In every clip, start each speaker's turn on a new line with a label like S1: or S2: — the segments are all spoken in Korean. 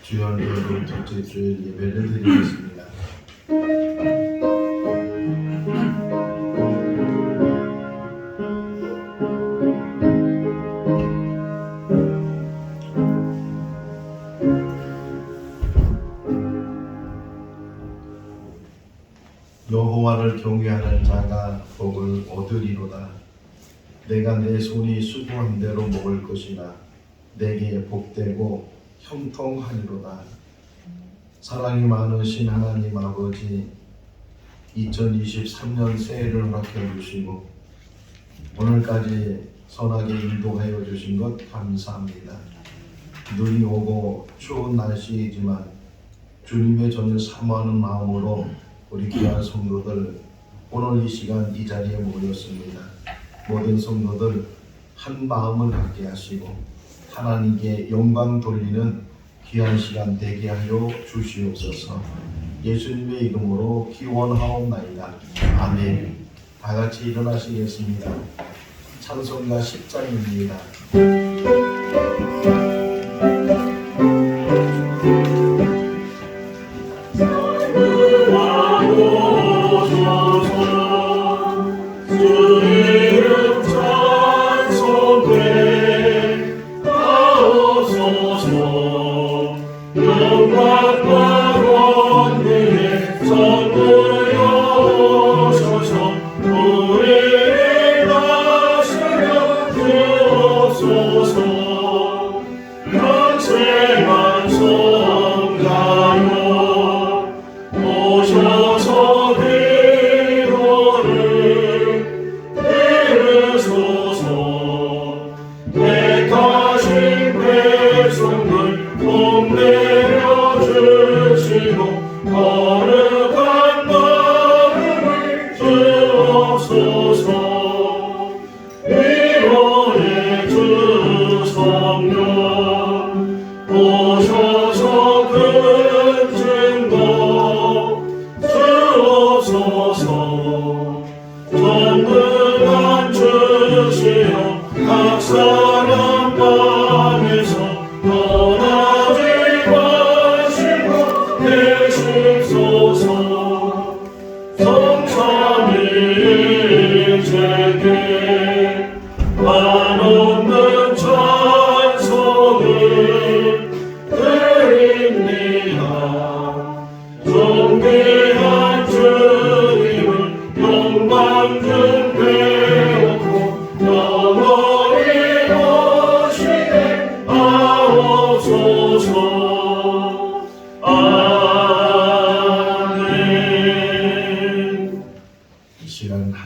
S1: 주연교회 첫째 주일 예배를 드리겠습니다. 여호와를 경외하는 자가 복을 얻으리로다. 내가 내 손이 수고한 대로 먹을 것이나 내게 복되고 형통하리로다. 사랑이 많으신 하나님 아버지, 2023년 새해를 허락해 주시고 오늘까지 선하게 인도하여 주신 것 감사합니다. 눈이 오고 추운 날씨이지만 주님의 전을 사모하는 마음으로 우리 귀한 성도들 오늘 이 시간 이 자리에 모였습니다. 모든 성도들 한 마음을 갖게 하시고 하나님께 영광 돌리는 귀한 시간 되게 하여 주시옵소서. 예수님의 이름으로 기원하옵나이다. 아멘. 다 같이 일어나시겠습니다. 찬송가 10장입니다.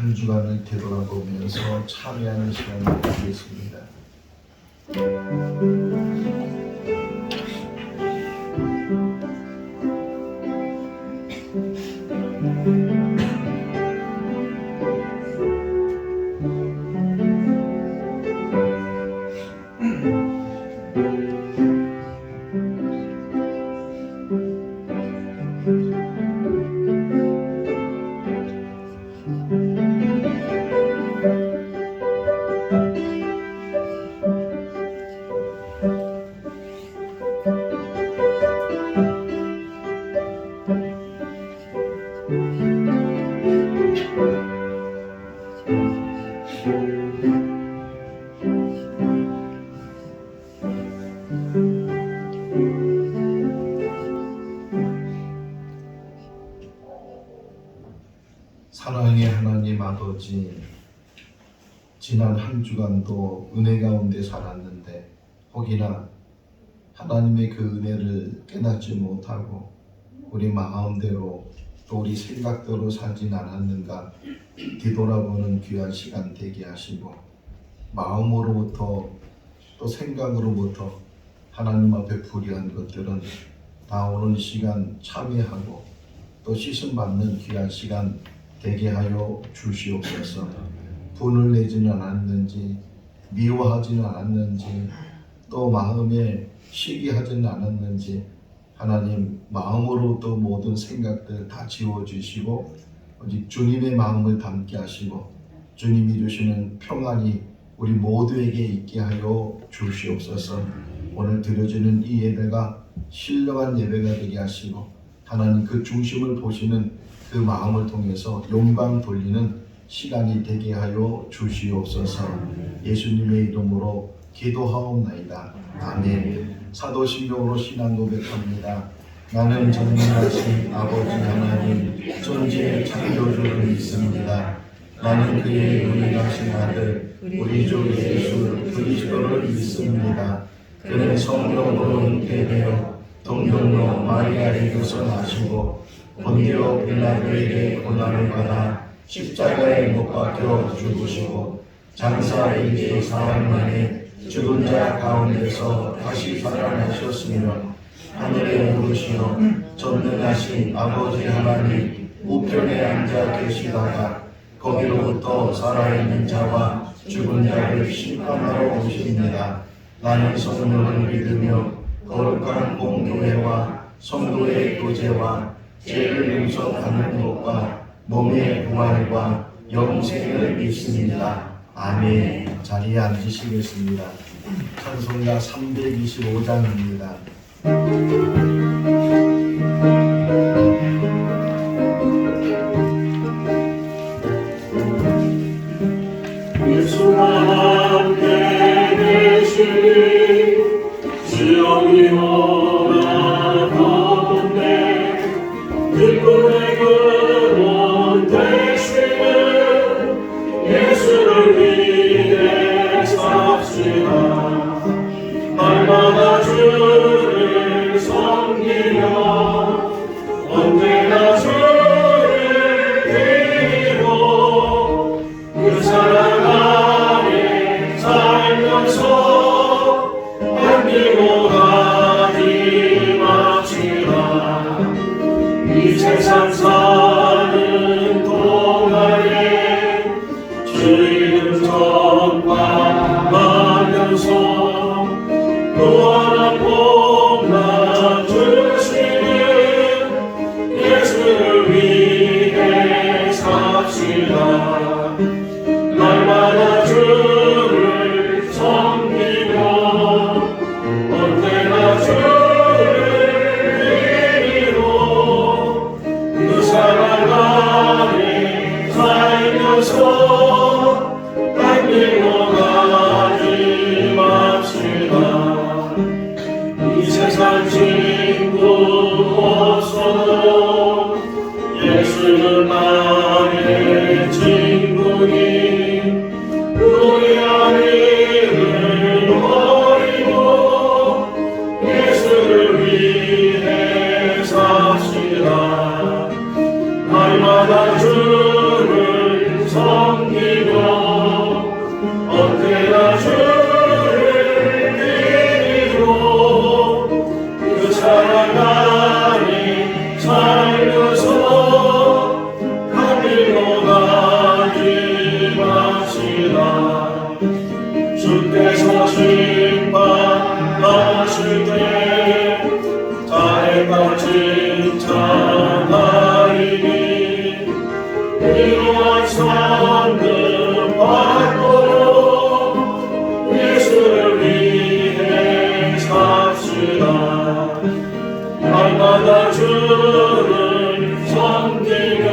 S1: 한 주간을 되돌아보면서 참여하는 시간을 갖겠습니다. 사랑의 하나님 아버지, 지난 한 주간도 은혜 가운데 살았는데 혹이나 하나님의 그 은혜를 깨닫지 못하고 우리 마음대로 또 우리 생각대로 살진 않았는가 뒤돌아보는 귀한 시간 되게 하시고 마음으로부터 또 생각으로부터 하나님 앞에 불의한 것들은 다 오늘 시간 참여하고 또 씻음 받는 귀한 시간 되게 하여 주시옵소서. 분을 내지는 않았는지 미워하지는 않았는지 또 마음에 시기하지는 않았는지 하나님 마음으로 또 모든 생각들 다 지워주시고 오직 주님의 마음을 담게 하시고 주님이 주시는 평안이 우리 모두에게 있게 하여 주시옵소서. 오늘 드려지는 이 예배가 신령한 예배가 되게 하시고 하나님 그 중심을 보시는 그 마음을 통해서 영광 돌리는 시간이 되게 하여 주시옵소서. 예수님의 이름으로 기도하옵나이다. 아멘. 사도신경으로 신앙 고백합니다. 나는 전능하신 아버지 하나님 존재의 창조주를 믿습니다. 나는 그의 유일하신 아들 우리 주 예수 그리스도를 믿습니다. 그는 성령으로 잉태되어 동정녀 마리아에게서 나시고 본디오 빌라도에게 고난을 받아 십자가에 못 박혀 죽으시고 장사 일기 사흘 만에 죽은 자 가운데서 다시 살아나셨으며 하늘에 오르시어 전능하신 아버지 하나님 우편에 앉아 계시다가 거기로부터 살아있는 자와 죽은 자를 심판하러 오십니다. 나는 성령을 믿으며 거룩한 공교회와 성도의 교제와 죄를 용서받는 것과 몸의 부활과 영생을 믿습니다. 아멘. 자리에 앉으시겠습니다. 찬송가 325장입니다.
S2: 예수와 함께 계시니 지옥이 오나 가운데 기쁨의 근원 되시는 예수를 위해 삽시다. 날마다 주를 섬기며 언제나 주를 드리고 그 사랑 안에 살면서 안기고 가지 맙시다. 이 세상 사는 동안에 주 이름 전파하면서 무한한 복만 주시는 예수를 위해 삽시다. 날마다 주를 섬기며 언제나 주를 드리고 그 사랑 안에 살면서 안기고 가지 맙시다. 이 세상 친구 없어도 예수는 나의 친구니 우리 아니를 버리고 예수를 위해 삽시다. 날마다 주를 섬기며 언제나 주를 드리고 그 사랑 안에 살면서 하늘로 가지 맙시다. 주께서 심판하실 때 자애가 칭찬하리니 이러한 상급 받도록 예수를 위해 삽시다. 날마다 주를 섬기며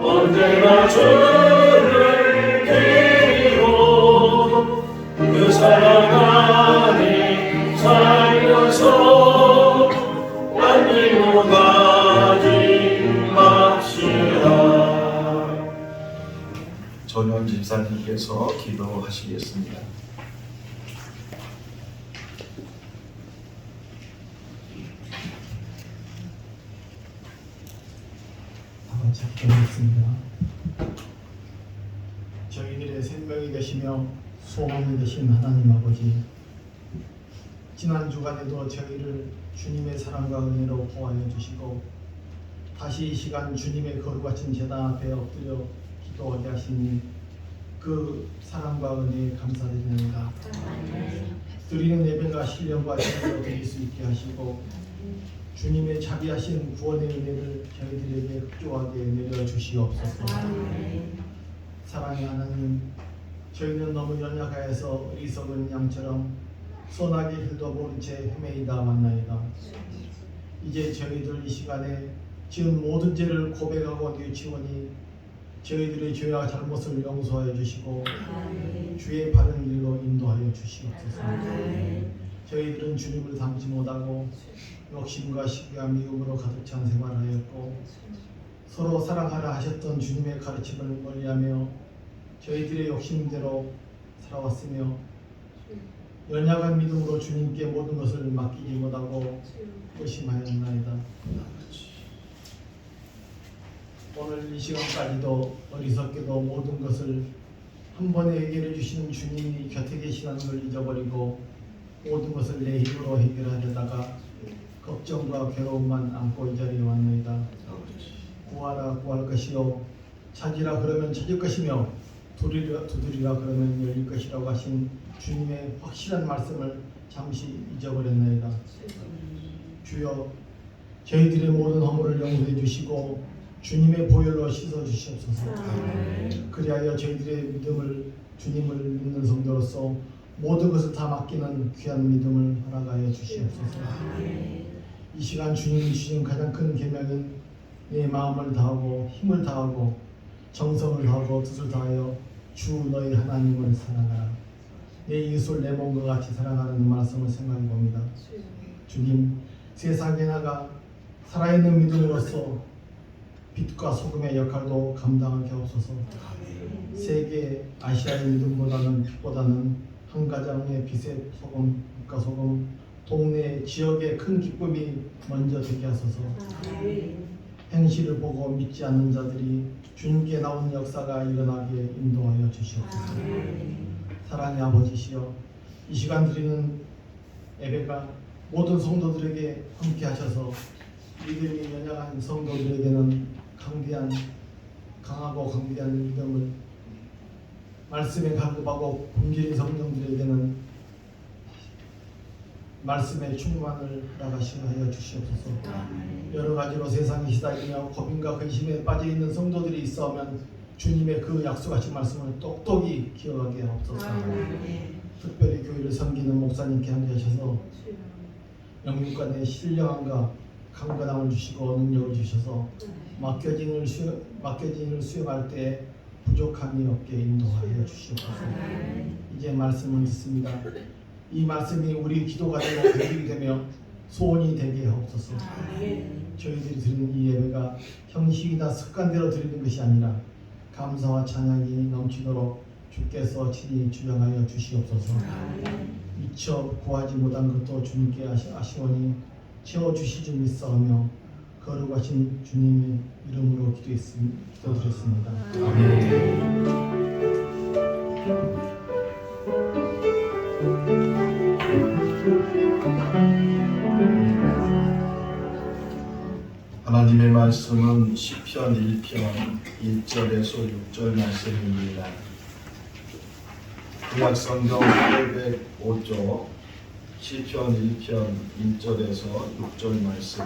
S2: 언제나 주를 드리고 그 사랑 안에 살면서 안기고 가지 맙시다.
S1: 전원 집사님께서 기도하시겠습니다.
S3: 아버지 기도했습니다. 저희들의 생명이 되시며 소망이 되신 하나님 아버지, 지난 주간에도 저희를 주님의 사랑과 은혜로 보호하여 주시고 다시 이 시간 주님의 거룩하신 제단 앞에 엎드려 기도하게 하시니 그 사랑과 은혜에 감사드립니다. 드리는 예배가 신령과 진리로 드릴 수 있게 하시고 주님의 자비하신 구원의 은혜를 저희들에게 흡족하게 내려 주시옵소서. 사랑의 하나님, 저희는 너무 연약하여서 어리석은 양처럼 선하게 길도 모른 채 헤매이다 왔나이다. 이제 저희들 이 시간에 지은 모든 죄를 고백하고 뉘우치오니 저희들의 죄와 잘못을 용서하여 주시고 주의 바른 길로 인도하여 주시옵소서. 저희들은 주님을 닮지 못하고 욕심과 시기와 미움으로 가득 찬 생활하였고 서로 사랑하라 하셨던 주님의 가르침을 멀리하며 저희들의 욕심대로 살아왔으며 연약한 믿음으로 주님께 모든 것을 맡기지 못하고 의심하였나이다. 오늘 이 시간까지도 어리석게도 모든 것을 한 번에 해결해 주시는 주님이 곁에 계시다는 걸 잊어버리고 모든 것을 내 힘으로 해결하려다가 걱정과 괴로움만 안고 이 자리에 왔나이다. 구하라 구할 것이요 찾으라 그러면 찾을 것이며 두드리라 그러면 열릴 것이라고 하신 주님의 확실한 말씀을 잠시 잊어버렸나이다. 주여 저희들의 모든 허물을 용서해 주시고 주님의 보혈로 씻어 주시옵소서. 그리하여 저희들의 믿음을 주님을 믿는 성도로서 모든 것을 다 맡기는 귀한 믿음을 허락하여 주시옵소서. 이 시간 주님이 주신 가장 큰 계명인 내 마음을 다하고 힘을 다하고 정성을 다하고 뜻을 다하여 주 너희 하나님을 사랑하라. 내 이웃을 내 몸과 같이 사랑하는 말씀을 생각해 봅니다. 주님, 세상에 나가 살아있는 믿음으로서 빛과 소금의 역할도 감당하게 하옵소서. 세계 아시아의 믿음보다는 빛보다는 한 가정의 빛의 소금, 빛과 소금, 동네 지역의 큰 기쁨이 먼저 되게 하소서. 행실을 보고 믿지 않는 자들이 주님께 나온 역사가 일어나게 인도하여 주시옵소서. 사랑의 아버지시여, 이 시간 드리는 예배가 모든 성도들에게 함께 하셔서 믿음이 연약한 성도들에게는 강하고 강대한 믿음을, 말씀에 간급하고 굶주린 성령들에게는 말씀의 충만을 허락하여 주시옵소서. 여러 가지로 세상이 시달리며 고민과 근심에 빠져있는 성도들이 있어오면 주님의 그 약속하신 말씀을 똑똑히 기억하게 하옵소서. 특별히 교회를 섬기는 목사님께 함께 하셔서 영육간의 신령함과 강건함을 주시고 능력을 주셔서 맡겨진 일을 수행할 때 부족함이 없게 인도하여 주시옵소서. 이제 말씀을 듣습니다. 이 말씀이 우리 기도가 되고 회복이 되며 소원이 되게 하옵소서. 저희들이 드리는 이 예배가 형식이나 습관대로 드리는 것이 아니라 감사와 찬양이 넘치도록 주께서 친히 주장하여 주시옵소서. 미처 구하지 못한 것도 주님께 아시오니 채워주시지 믿사오며 거룩하신 주님의 이름으로 기도드렸습니다. 아멘.
S1: 하나님의 말씀은 시편 1편 1절에서 6절 말씀입니다. 구약성경 805조 시편 1편 1절에서 6절 말씀,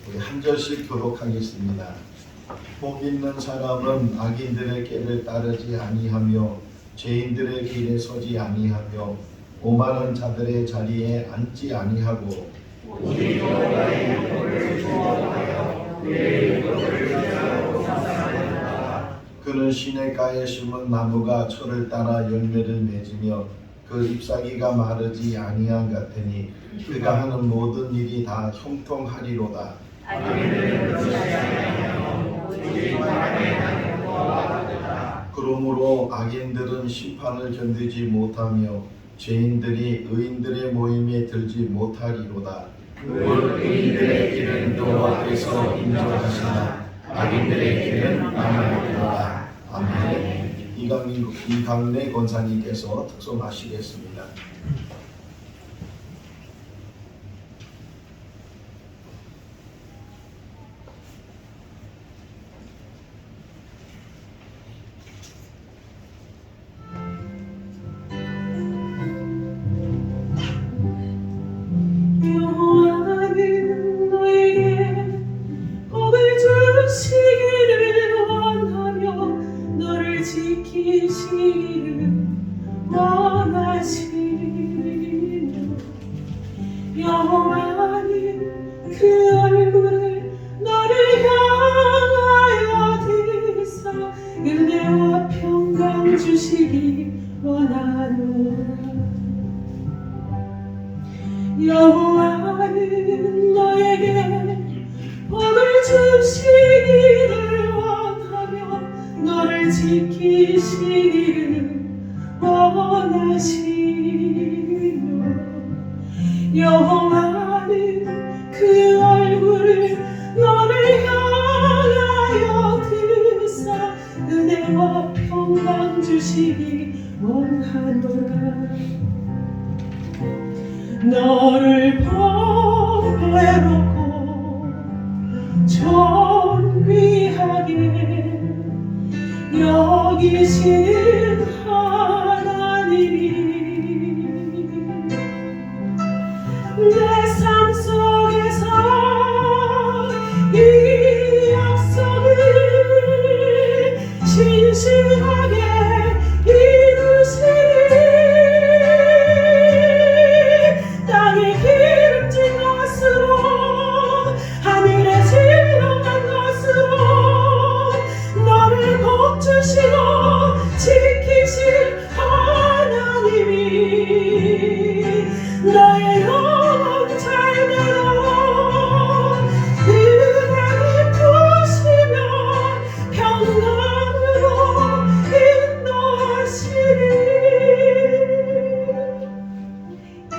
S1: 우리 한 절씩 교독하겠습니다. 복 있는 사람은 악인들의 길을 따르지 아니하며 죄인들의 길에 서지 아니하며 오만한 자들의 자리에 앉지 아니하고 그는 시냇가에 심은 나무가 철을 따라 열매를 맺으며 그 잎사귀가 마르지 아니한 같으니 그가 하는 모든 일이 다 형통하리로다. 그러므로 악인들은 심판을 견디지 못하며 죄인들이 의인들의 모임에 들지 못하리로다. 의인들의 길은 여호와께서 인정하시나 악인들의 길은 망하리로다. 아멘. 이강래 권사님께서 특송하시겠습니다.
S4: 여호와는 너에게 복을 주시기를 원하며 너를 지키시기를 원하시리. 여호와는 그 얼굴을 너를 향하여 드사 은혜와 평강 주시기 원하노라. 여호와는 너에게 복을 주시기를 원하며 너를 지키시기를 원하시며 여호와는 그 얼굴을 너를 향하여 드사 은혜와 평강 주시기 원하노라. 너를 보배롭고 존귀하게 여기시는 하나님이 내 삶 속에서 이 약속을 신실하게 이루시리. 땅에 기름진 것으로 하늘에 진정한 것으로 너를 복 주시고 지키실 하나님이 너의 영혼 잘되도록 은혜 베푸시며 평강으로 인도하시리.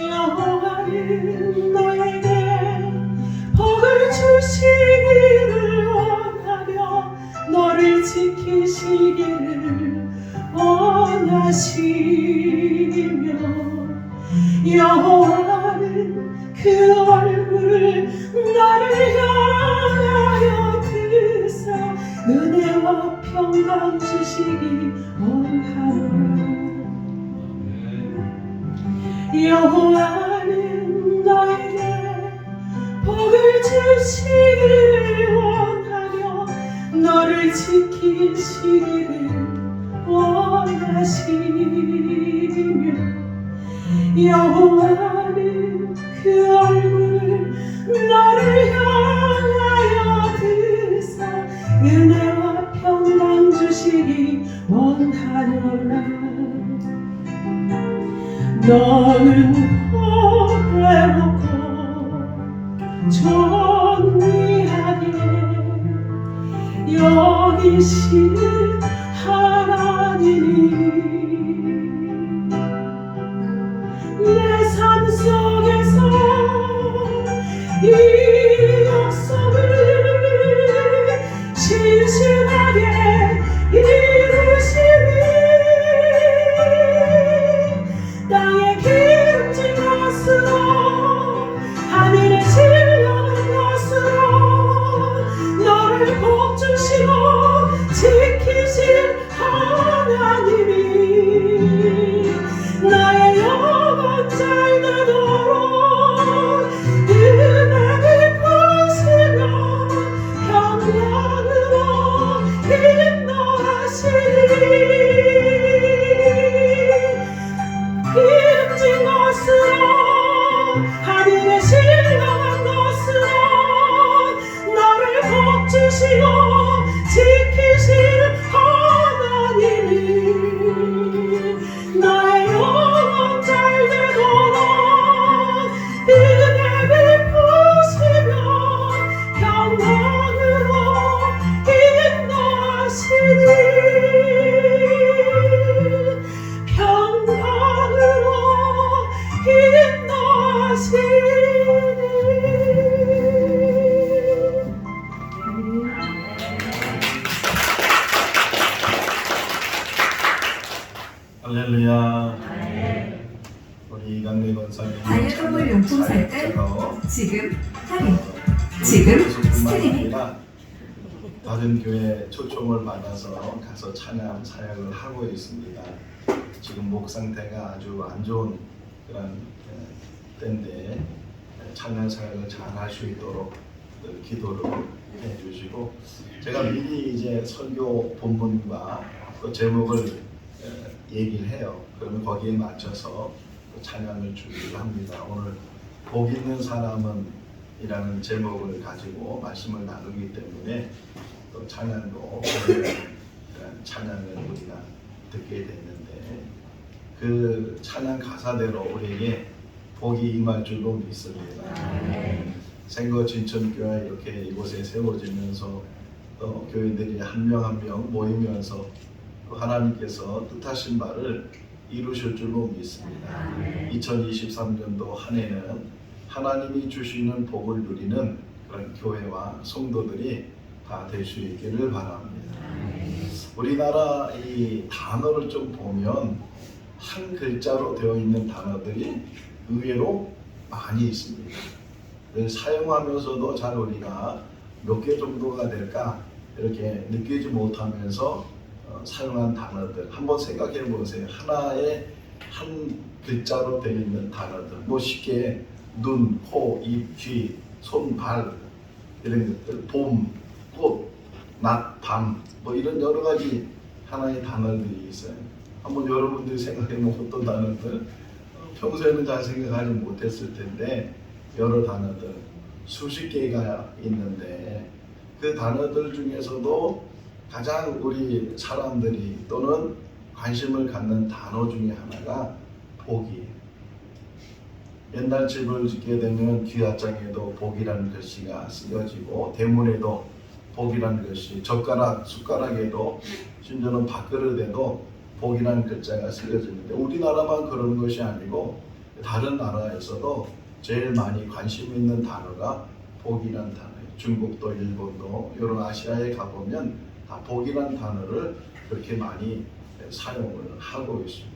S4: 여호와는 너에게 복을 주시기를 원하며 너를 지키시기를 원하시며 여호와는 그 얼굴을 너를 향하여 드사 은혜와 평강 주시기 원하노라. 여호와는 너에게 복을 주시기를 원하며 너를 지키시기를 원하시며 여호와는 그 얼굴을 너를 향하여 드사 은혜와 평강 주시기 원하노라. 너는 보배롭고 존귀하게 여기시는 하나님이 내 삶 속에서 이 약속을 신실하게 이루시리. 땅에 기름진 것으로 하늘에 진정한 것으로 너를 복 주시고 지키실 하나님이 나의 영혼 잘되도록 은혜 베푸시며 평강으로 인도하시리. 기름진 것으로 하늘에 신령한 것으로 너를 복 주시고 지키실 하나님이 나의 영혼 잘되도록 은혜 베푸시며 평강으로 인도하시리. 평강으로 인도하시리.
S1: 할렐루야. 우리 이강래 권사님
S5: 다이어트 선물 용품 살 때 지금 할인, 지금 스트리밍.
S1: 아니라 다른 교회 초청을 받아서 가서 찬양 사역을 하고 있습니다. 지금 목 상태가 아주 안 좋은 그런 때인데 찬양 사역을 잘 할 수 있도록 기도를 해주시고 제가 미리 이제 설교 본문과 또 제목을 얘기를 해요. 그러면 거기에 맞춰서 찬양을 준비를 합니다. 오늘 복 있는 사람은 이라는 제목을 가지고 말씀을 나누기 때문에 또 찬양도 찬양을 우리가 듣게 됐는데 그 찬양 가사대로 우리에게 복이 임할 줄로 믿습니다. 생거 진천교회 이렇게 이곳에 세워지면서 또 교인들이 한 명 한 명 모이면서 또 하나님께서 뜻하신 바를 이루실 줄로 믿습니다. 2023년도 한 해는 하나님이 주시는 복을 누리는 그런 교회와 성도들이 다 될 수 있기를 바랍니다. 우리나라 이 단어를 좀 보면 한 글자로 되어 있는 단어들이 의외로 많이 있습니다. 사용하면서도 잘 우리가 몇 개 정도가 될까 이렇게 느끼지 못하면서 사용한 단어들 한번 생각해 보세요. 하나의 한 글자로 되어 있는 단어들 뭐 쉽게 눈, 코, 입, 귀, 손, 발 이런 것들 봄, 꽃, 낮, 밤 뭐 이런 여러 가지 하나의 단어들이 있어요. 한번 여러분들이 생각해 보면 어떤 단어들 평소에는 잘 생각하지 못했을 텐데 여러 단어들 수십 개가 있는데 그 단어들 중에서도 가장 우리 사람들이 또는 관심을 갖는 단어 중에 하나가 복이에요. 옛날 집을 짓게 되면 귀하장에도 복이라는 글씨가 쓰여지고 대문에도 복이라는 글씨, 젓가락, 숟가락에도 심지어는 밥그릇에도 복이라는 글자가 쓰여지는데 우리나라만 그런 것이 아니고 다른 나라에서도 제일 많이 관심 있는 단어가 복이라는 단어예요. 중국도 일본도 이런 아시아에 가보면 다 복이라는 단어를 그렇게 많이 사용을 하고 있습니다.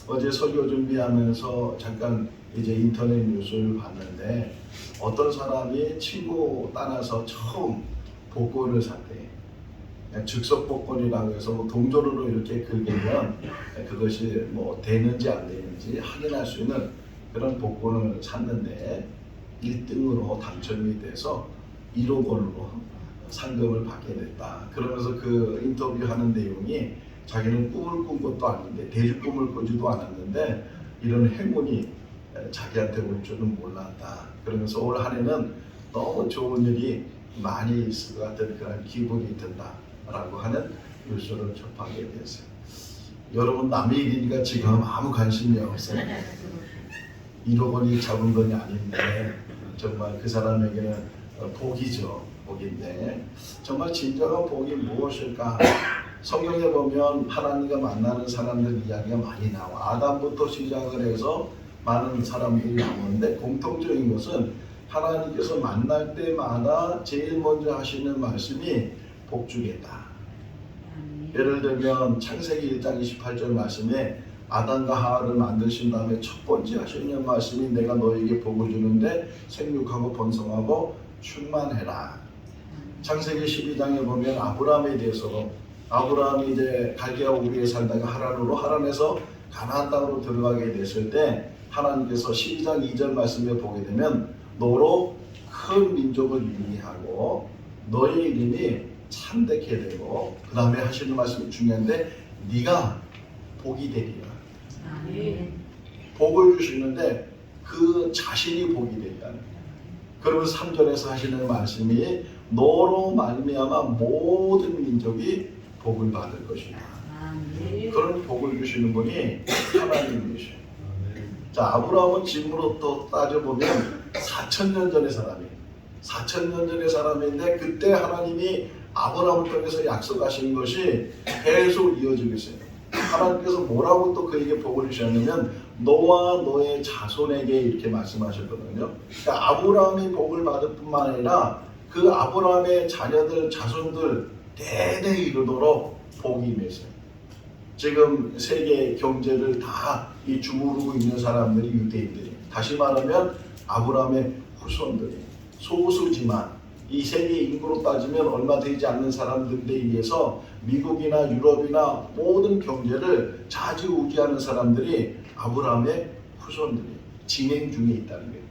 S1: 어제 설교 준비하면서 잠깐 이제 인터넷 뉴스를 봤는데 어떤 사람이 친구 따라서 처음 복권을 샀대요. 즉석 복권이라고 해서 뭐 동전으로 이렇게 긁으면 그것이 뭐 되는지 안 되는지 확인할 수 있는 그런 복권을 샀는데 1등으로 당첨이 돼서 1억 원으로 상금을 받게 됐다. 그러면서 그 인터뷰하는 내용이 자기는 꿈을 꾼 것도 아닌데 대주 꿈을 꾸지도 않았는데 이런 행운이 자기한테 올 줄은 몰랐다. 그러면서 올 한 해는 너무 좋은 일이 많이 있을 것 같은 그런 기분이 든다라고 하는 뉴스를 접하게 됐어요. 여러분 남의 일이니까 지금 아무 관심이 없어요. 1억 원이 작은 돈이 아닌데 정말 그 사람에게는 복이죠. 복인데 정말 진정한 복이 무엇일까? 성경에 보면 하나님과 만나는 사람들 이야기가 많이 나와. 아담부터 시작을 해서 많은 사람들이 나오는데 공통적인 것은 하나님께서 만날 때마다 제일 먼저 하시는 말씀이 복 주겠다. 예를 들면 창세기 1장 28절 말씀에 아담과 하와를 만드신 다음에 첫 번째 하시는 말씀이 내가 너에게 복을 주는데 생육하고 번성하고 충만해라. 창세기 12장에 보면 아브라함에 대해서 아브라함이 이제 갈대아 우리에 살다가 하란으로 하란에서 가나안 땅으로 들어가게 됐을 때 하나님께서 12장 2절 말씀에 보게 되면 너로 큰 민족을 유리하고 너의 이름이 참되게 되고 그 다음에 하시는 말씀이 중요한데 네가 복이 되리라. 복을 주시는데 그 자신이 복이 되리라. 그러면서 3절에서 하시는 말씀이 너로 말미암아 모든 민족이 복을 받을 것이다. 그런 복을 주시는 분이 하나님이시죠. 자, 아브라함은 지금으로 따져보면 4,000년 전의 사람이에요. 4,000년 전의 사람인데 그때 하나님이 아브라함을 통해서 약속하신 것이 계속 이어지고 있어요. 하나님께서 뭐라고 또 그에게 복을 주셨냐면 너와 너의 자손에게 이렇게 말씀하셨거든요. 그러니까 아브라함이 복을 받을 뿐만 아니라 그 아브라함의 자녀들, 자손들 대대 이르도록 복이 임했어요. 지금 세계 경제를 다 이 주무르고 있는 사람들이 유대인들이, 다시 말하면 아브라함의 후손들이 소수지만 이 세계 인구로 따지면 얼마 되지 않는 사람들에 의해서 미국이나 유럽이나 모든 경제를 좌지우지하는 사람들이 아브라함의 후손들이 진행 중에 있다는 거예요.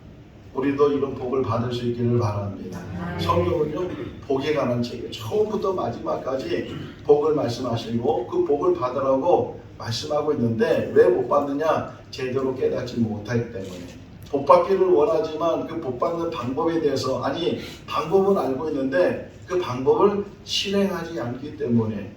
S1: 우리도 이런 복을 받을 수 있기를 바랍니다. 성경은요 복에 관한 책이에요. 처음부터 마지막까지 복을 말씀하시고 그 복을 받으라고 말씀하고 있는데 왜 못 받느냐? 제대로 깨닫지 못하기 때문에. 복받기를 원하지만 그 복받는 방법에 대해서 아니 방법은 알고 있는데 그 방법을 실행하지 않기 때문에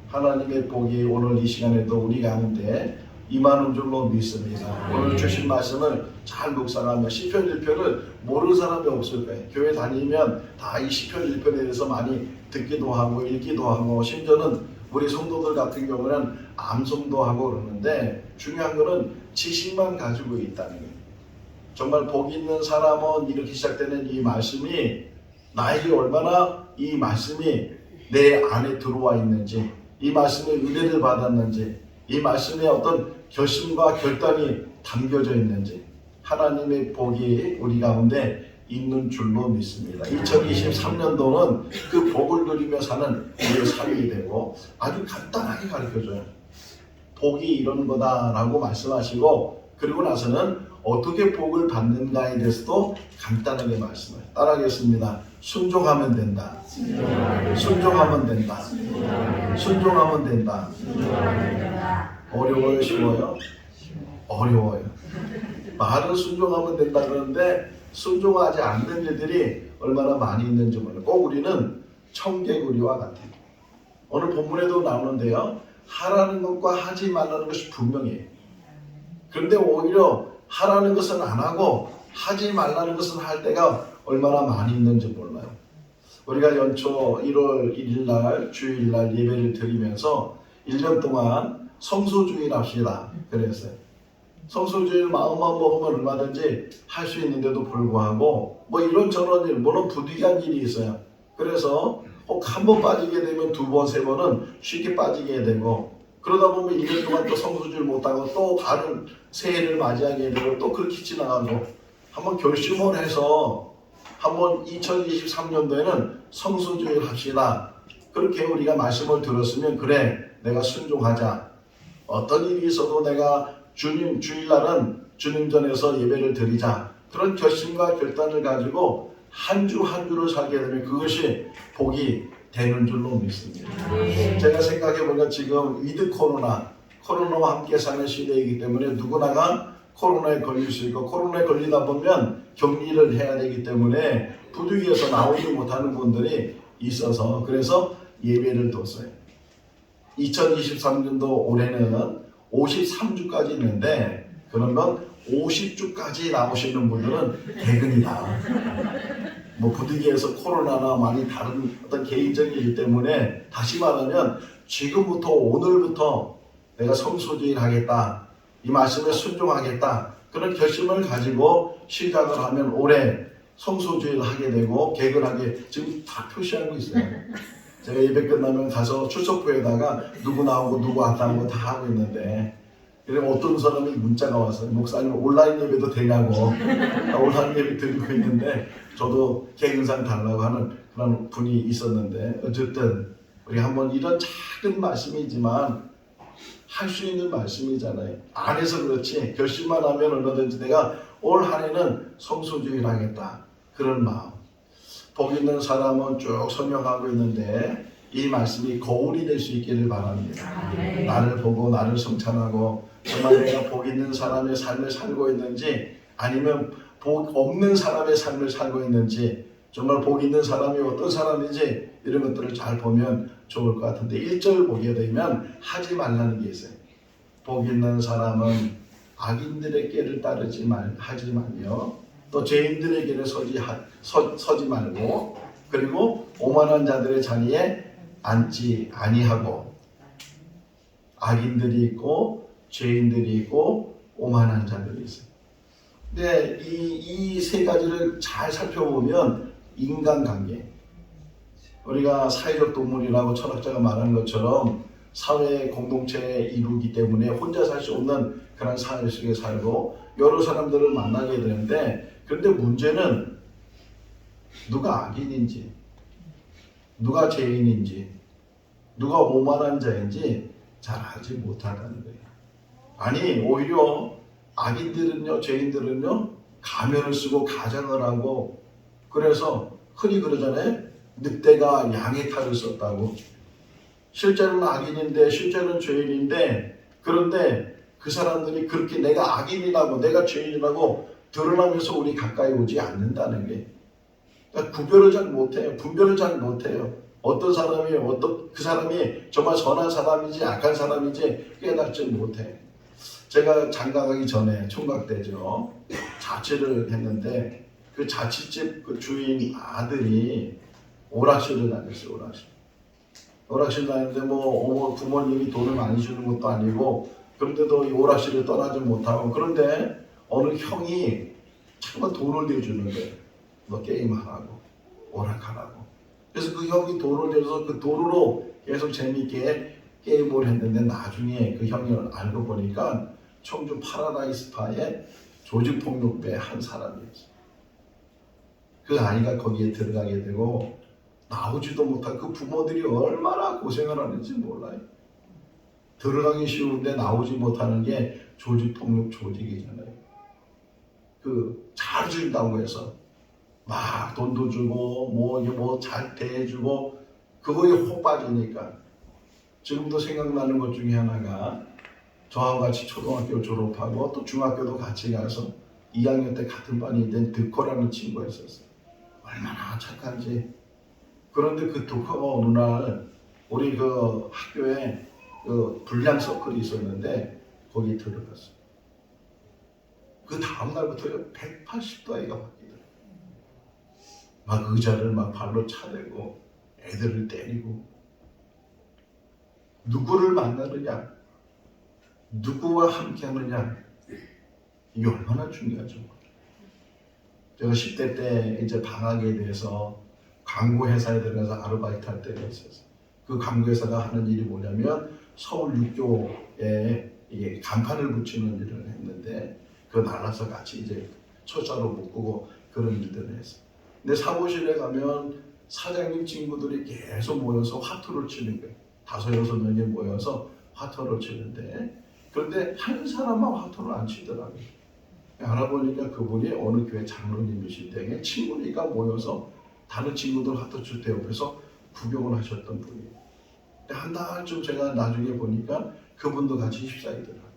S1: 하나님의 복이 오늘 이 시간에도 우리 가운데 임하는 줄로 믿습니다. 오늘 주신 말씀을 잘 묵상하며 시편 1편을 모르는 사람이 없을 거예요. 교회 다니면 다 이 시편 1편에 대해서 많이 듣기도 하고 읽기도 하고 심지어는 우리 성도들 같은 경우는 암송도 하고 그러는데 중요한 거는 지식만 가지고 있다는 거예요. 정말 복 있는 사람은 이렇게 시작되는 이 말씀이 나에게 얼마나 이 말씀이 내 안에 들어와 있는지 이 말씀에 은혜를 받았는지 이 말씀에 어떤 결심과 결단이 담겨져 있는지 하나님의 복이 우리 가운데 있는 줄로 믿습니다. 2023년도는 그 복을 누리며 사는 우리의 삶이 되고 아주 간단하게 가르쳐줘요. 복이 이런 거다라고 말씀하시고 그리고 나서는 어떻게 복을 받는가에 대해서도 간단하게 말씀을 따라하겠습니다. 순종하면 된다. 순종하면 된다. 순종하면 된다. 어려워요? 쉬워요? 어려워요. 말은 순종하면 된다 그러는데 순종하지 않는 일들이 얼마나 많이 있는지 몰라요. 꼭 우리는 청개구리와 같아요. 오늘 본문에도 나오는데요. 하라는 것과 하지 말라는 것이 분명해요. 그런데 오히려 하라는 것은 안 하고 하지 말라는 것은 할 때가 얼마나 많이 있는지 몰라요. 우리가 연초 1월 1일 날 주일날 예배를 드리면서 1년 동안 성소주일 합시다 그랬어요. 성소주일 마음만 먹으면 얼마든지 할 수 있는데도 불구하고 뭐 이런저런 일 물론 부득이한 일이 있어요. 그래서 혹 한 번 빠지게 되면 두 번, 세 번은 쉽게 빠지게 되고 그러다 보면 1년 동안 또 성소주일 못하고 또 다른 새해를 맞이하게 되고 또 그렇게 지나가고 한번 결심을 해서 한번 2023년도에는 성소주일 합시다. 그렇게 우리가 말씀을 들었으면 그래 내가 순종하자. 어떤 일이 있어도 내가 주님 주일날은 주님 전에서 예배를 드리자. 그런 결심과 결단을 가지고 한 주 한 주를 살게 되면 그것이 복이 되는 줄로 믿습니다. 제가 생각해보니까 지금 위드 코로나와 함께 사는 시대이기 때문에 누구나가 코로나에 걸릴 수 있고 코로나에 걸리다 보면 격리를 해야 되기 때문에 부득이해서 나오지 못하는 분들이 있어서 그래서 예배를 뒀어요. 2023년도 올해는 53주까지 있는데 그러면 50주까지 나오시는 분들은 대근이다. 뭐 부득이해서 코로나나 많이 다른 어떤 개인적인 일 때문에 다시 말하면 지금부터 오늘부터 내가 성소주일 하겠다. 이 말씀에 순종하겠다. 그런 결심을 가지고 시작을 하면 올해 성소주일 하게 되고 개근하게 지금 다 표시하고 있어요. 제가 예배 끝나면 가서 출석부에다가 누구 나오고 누구 안 나오고 다 하고 있는데 그리고 어떤 사람이 문자가 왔어요. 목사님 온라인 예배도 되냐고. 온라인 예배 드리고 있는데 저도 개근상 달라고 하는 그런 분이 있었는데 어쨌든 우리 한번 이런 작은 말씀이지만 할 수 있는 말씀이잖아요. 안 해서 그렇지 결심만 하면 얼마든지 내가 올 한 해는 성소주일 하겠다. 그런 마음. 복 있는 사람은 쭉 설명하고 있는데 이 말씀이 거울이 될 수 있기를 바랍니다. 나를 보고 나를 성찬하고 정말 내가 복 있는 사람의 삶을 살고 있는지 아니면 복 없는 사람의 삶을 살고 있는지 정말 복 있는 사람이 어떤 사람인지 이런 것들을 잘 보면 좋을 것 같은데 1절 보게 되면 하지 말라는 게 있어요. 복 있는 사람은 악인들의 길을 하지 말며 또 죄인들의 길에 서지 말고 그리고 오만한 자들의 자리에 앉지 아니하고 악인들이 있고 죄인들이 있고 오만한 자들이 있어요. 근데 이 세 가지를 잘 살펴보면 인간관계 우리가 사회적 동물이라고 철학자가 말하는 것처럼 사회 공동체의 이루기 때문에 혼자 살 수 없는 그런 사회 속에 살고 여러 사람들을 만나게 되는데 그런데 문제는 누가 악인인지 누가 죄인인지 누가 오만한 자인지 잘 알지 못한다는 거예요. 아니 오히려 악인들은요 죄인들은요 가면을 쓰고 가장을 하고 그래서 흔히 그러잖아요. 늑대가 양의 탈을 썼다고. 실제로는 악인인데 실제로는 죄인인데 그런데 그 사람들이 그렇게 내가 악인이라고 내가 죄인이라고 드러나면서 우리 가까이 오지 않는다는 게, 그러니까 구별을 잘 못해요. 분별을 잘 못해요. 어떤 사람이 그 사람이 정말 선한 사람인지 악한 사람인지 깨닫지 못해. 제가 장가가기 전에 총각 때죠, 자취를 했는데 그 자취집 그 주인 아들이 오락실을 다녔어요. 오락실 다녔는데 뭐 부모님이 돈을 많이 주는 것도 아니고, 그런데도 이 오락실을 떠나지 못하고, 그런데 어느 형이 정말 돈을 내주는 거예요. 너 게임하라고, 오락하라고. 그래서 그 형이 돈을 내줘서 그 돈으로 계속 재밌게 게임을 했는데, 나중에 그 형이 알고 보니까 청주 파라다이스파의 조직폭력배 한 사람이었어요. 그 아이가 거기에 들어가게 되고 나오지도 못하고, 그 부모들이 얼마나 고생을 하는지 몰라요. 들어가기 쉬운데 나오지 못하는 게 조직폭력 조직이잖아요. 그 잘 준다고 해서 막 돈도 주고 뭐 잘 대해주고, 그거에 혹 빠지니까. 지금도 생각나는 것 중에 하나가, 저하고 같이 초등학교 졸업하고 또 중학교도 같이 가서 2학년 때 같은 반이 된 득호라는 친구가 있었어요. 얼마나 착한지. 그런데 그 득호가 어느 날 우리 그 학교에 그 불량 서클이 있었는데 거기 들어갔어요. 그 다음 날부터 180도 아이가 바뀌더라고요. 막 의자를 막 발로 차대고 애들을 때리고. 누구를 만나느냐, 누구와 함께 하느냐, 이게 얼마나 중요하죠. 제가 10대 때 이제 방학에 대해서 광고 회사에 들어가서 아르바이트 할 때가 있었어요. 그 광고 회사가 하는 일이 뭐냐면 서울 육교에 이게 간판을 붙이는 일을 했는데, 그 나라서 같이 이제 초짜로 묶고 그런 일들을 했어요. 근데 사무실에 가면 사장님 친구들이 계속 모여서 화투를 치는 거예요. 5-6명이 모여서 화투를 치는데, 그런데 한 사람만 화투를 안 치더라고요. 알아보니까 그분이 어느 교회 장로님이신데 친구니까 모여서 다른 친구들 화투 칠 때 옆에서 구경을 하셨던 분이에요. 한 달쯤 제가 나중에 보니까 그분도 같이 휩싸이더라고요.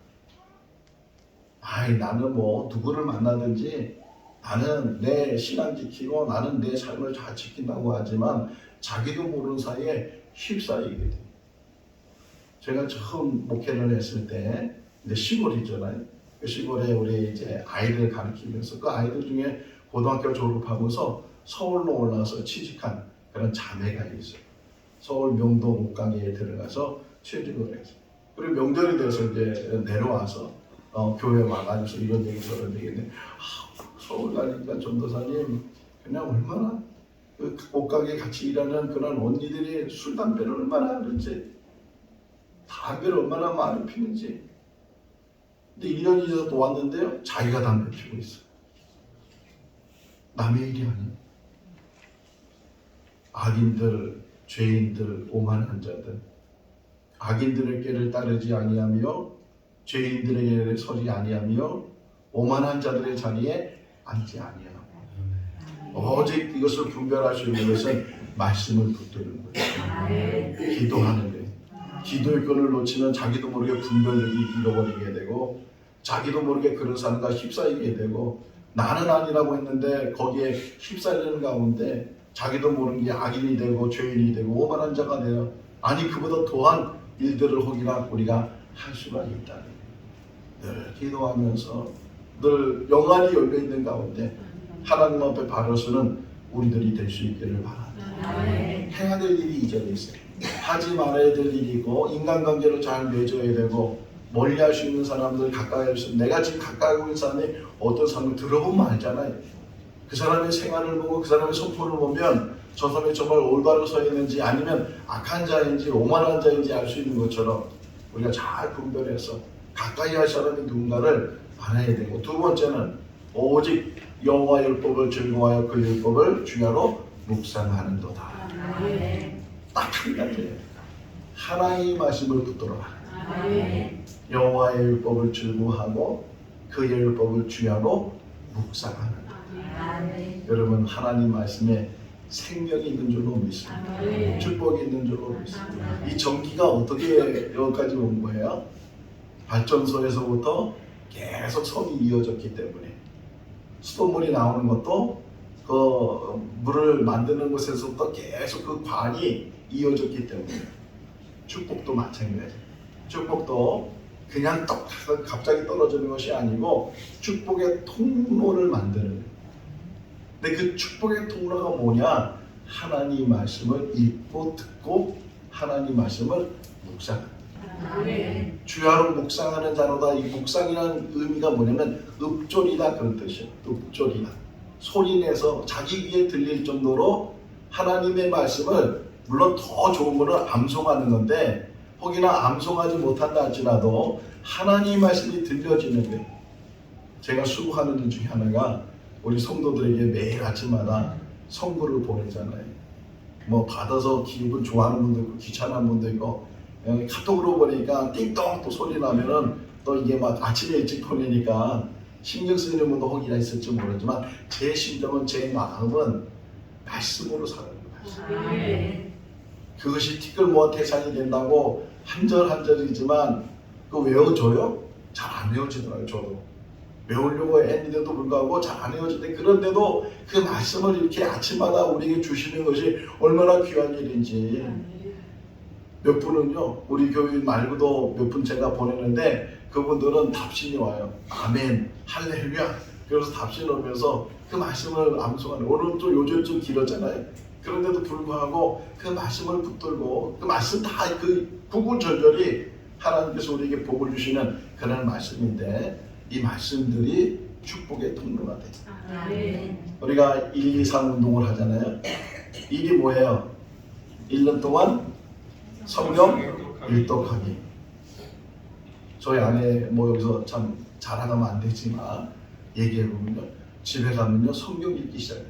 S1: 나는 뭐 누구를 만나든지 나는 내 신앙 지키고 나는 내 삶을 잘 지킨다고 하지만 자기도 모르는 사이에 휩싸이게 돼요. 제가 처음 목회를 했을 때 이제 시골 있잖아요. 그 시골에 우리 이제 아이들 가르치면서 그 아이들 중에 고등학교 졸업하고서 서울로 올라와서 취직한 그런 자매가 있어요. 서울 명동 옥강에 들어가서 취직을 했어요. 그리고 명절이 돼서 이제 내려와서 교회 와가지고 이런 얘기 저런 얘기인데, 서울 가니까 전도사님 그냥 얼마나 그 옥강에 같이 일하는 그런 언니들이 술 담배를 얼마나 하는지, 담배를 얼마나 많이 피는지. 근데 1년이 지나서 또 왔는데요, 자기가 담배 피고 있어요. 남의 일이 아니에요. 악인들, 죄인들, 오만한 자들, 악인들의 길을 따르지 아니하며 죄인들의 길에 서지 아니하며 오만한 자들의 자리에 앉지 아니하고, 오직 이것을 분별할 수 있는 것은 말씀을 붙드는 거예요. 기도하는 거예요. 기도의 끈을 놓치면 자기도 모르게 분별력이 잃어버리게 되고, 자기도 모르게 그런 사람과 휩싸이게 되고, 나는 아니라고 했는데 거기에 휩싸이는 가운데 자기도 모르는 게 악인이 되고 죄인이 되고 오만한 자가 되어, 아니 그보다 더한 일들을 혹이나 우리가 할 수가 있다는 거예요. 늘 기도하면서 늘 영안이 열려있는 가운데 하나님 앞에 바로 서는 우리들이 될 수 있기를 바랍니다. 해야 될 일이 이전에 있어요. 하지 말아야 될 일이고, 인간관계를 잘 맺어야 되고, 멀리할 수 있는 사람들 가까이 할 수 있는, 내가 지금 가까이 있는 사람이 어떤 사람을 들어보면 알잖아요. 그 사람의 생활을 보고 그 사람의 소포를 보면 저 사람이 정말 올바로 서 있는지 아니면 악한 자인지 오만한 자인지 알 수 있는 것처럼 우리가 잘 분별해서 가까이 할 사람이 누군가를 알아야 되고, 두 번째는 오직 여호와 율법을 즐거워하여 그 율법을 주야로 묵상하는도다. 딱 한 가지예요. 하나님의 말씀을 붙들어라. 여호와의 율법을 즐거워하고 그의 율법을 주야로 묵상하는다. 여러분, 하나님 말씀에 생명이 있는 줄로 믿습니다. 축복이 있는 줄로 믿습니다. 이 전기가 어떻게 여기까지 온 거예요? 발전소에서부터 계속 선이 이어졌기 때문에 수돗물이 나오는 것도 그 물을 만드는 곳에서부터 계속 그 관이 이어졌기 때문에 축복도 마찬가지예요. 축복도 그냥 떡 갑자기 떨어지는 것이 아니고 축복의 통로를 만드는 거예요. 근데 그 축복의 통로가 뭐냐? 하나님 말씀을 읽고 듣고 하나님 말씀을 묵상하는
S5: 아멘.
S1: 주야로 묵상하는 자로다. 이 묵상이라는 의미가 뭐냐면 읍조리다 그런 뜻이에요. 읍조리다. 소리내서 자기 귀에 들릴 정도로 하나님의 말씀을 물론 더 좋은 거는 암송하는 건데 혹이나 암송하지 못한다 할지라도 하나님 말씀이 들려지는 거예요. 제가 수고하는 일 중에 하나가 우리 성도들에게 매일 아침마다 성구를 보내잖아요. 뭐 받아서 기분 좋아하는 분도 있고 귀찮은 분도 있고 카톡으로 보니까 띵동 또 소리 나면은 또 이게 막 아침에 일찍 보내니까 신경 쓰이는 분도 혹이나 있을지 모르지만 제 심정은 제 마음은 말씀으로 사는 거예요.
S5: 아멘.
S1: 그것이 티끌모아 태산이 된다고 한 절 한 절이지만 그거 외워줘요? 잘 안 외워지더라고요. 저도 외우려고 했는데도 불구하고 잘 안 외워지는데 그런데도 그 말씀을 이렇게 아침마다 우리에게 주시는 것이 얼마나 귀한 일인지. 몇 분은요 우리 교회 말고도 몇 분 제가 보내는데 그분들은 답신이 와요. 아멘 할렐루야. 그래서 답신 오면서 그 말씀을 암송하는 오늘 또 요즘 좀 길었잖아요. 그런데도 불구하고 그 말씀을 붙들고 그 말씀 다 그 구구절절이 하나님께서 우리에게 복을 주시는 그런 말씀인데 이 말씀들이 축복의 통로가 돼요.
S5: 아멘.
S1: 우리가 1, 2, 3 운동을 하잖아요. 일이 뭐예요? 1년 동안 성경 일독하기. 저희 아내 뭐 여기서 참 자랑하면 안 되지만 얘기해 보면요, 집에 가면요 성경 읽기 시작해요.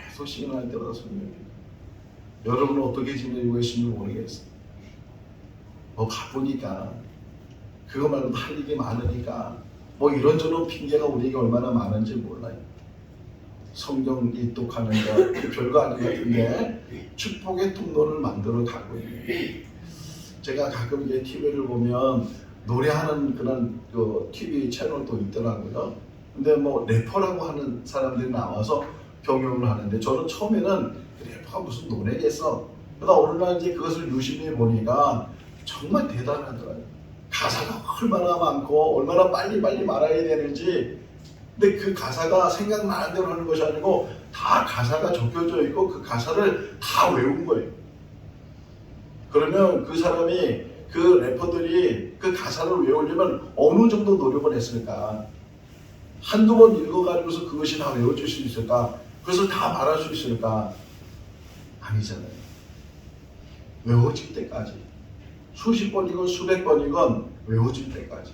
S1: 계속 시간할 때마다 성경 읽기. 여러분은 어떻게 지내고 계신지 모르겠어요. 뭐 바쁘니까 그거 말고도 할 일이 많으니까 뭐 이런저런 핑계가 우리에게 얼마나 많은지 몰라요. 성경 일독하는 거 별거 아닌 것 같은데 축복의 통로를 만들어 가고 있는. 제가 가끔 이제 TV를 보면 노래하는 그런 그 TV 채널도 있더라고요. 근데 뭐 래퍼라고 하는 사람들이 나와서 경영을 하는데 저는 처음에는 래퍼가 무슨 노래겠어. 그러다 어느 날 이제 그것을 유심히 보니까 정말 대단하더라고요. 가사가 얼마나 많고 얼마나 빨리빨리 말아야 되는지. 근데 그 가사가 생각나는 대로 하는 것이 아니고 다 가사가 적혀져 있고 그 가사를 다 외운 거예요. 그러면 그 사람이 그 래퍼들이 그 가사를 외우려면 어느 정도 노력을 했을까? 한두 번 읽어가지고서 그것이 다 외워질 수 있을까? 그것을 다 말할 수 있을까? 아니잖아요. 외워질 때까지. 수십 번이건 수백 번이건 외워질 때까지.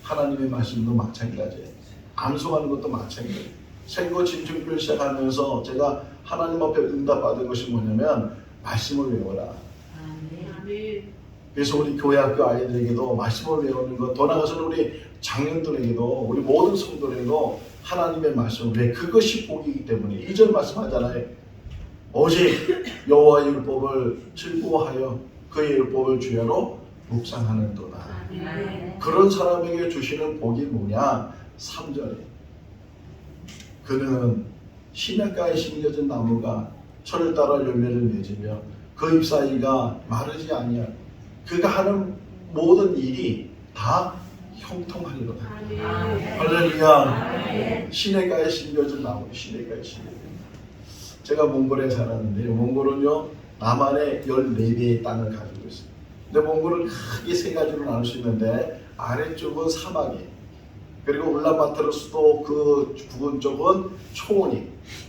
S1: 하나님의 말씀도 마찬가지예요. 암송하는 것도 마찬가지예요. 생거 진중표를 시작하면서 제가 하나님 앞에 응답받은 것이 뭐냐면 말씀을 외워라.
S5: 아멘.
S1: 그래서 우리 교회학교 아이들에게도 말씀을 외우는 것, 더 나아가서는 우리 장년들에게도 우리 모든 성도들에게도 하나님의 말씀, 왜 그것이 복이기 때문에 2절 말씀하잖아요. 오직 여호와의 율법을 즐거워하여 그의 율법을 주야로 묵상하는도다.
S5: 아멘.
S1: 그런 사람에게 주시는 복이 뭐냐? 3절에 그는 시냇가에 심겨진 나무가 철을 따라 열매를 맺으며 그 잎사귀가 마르지 아니하고 그가 하는 모든 일이 다 형통하리로다. 할렐루야. 시냇가에 심겨진 나무, 시냇가에 심겨진 나무. 제가 몽골에 살았는데요. 몽골은요 남한의 14배의 땅을 가지고 있어요. 근데 몽골은 크게 세 가지로 나눌 수 있는데 아래쪽은 사막이에요. 그리고 울란바토르 수도 그 부근 쪽은 초원이,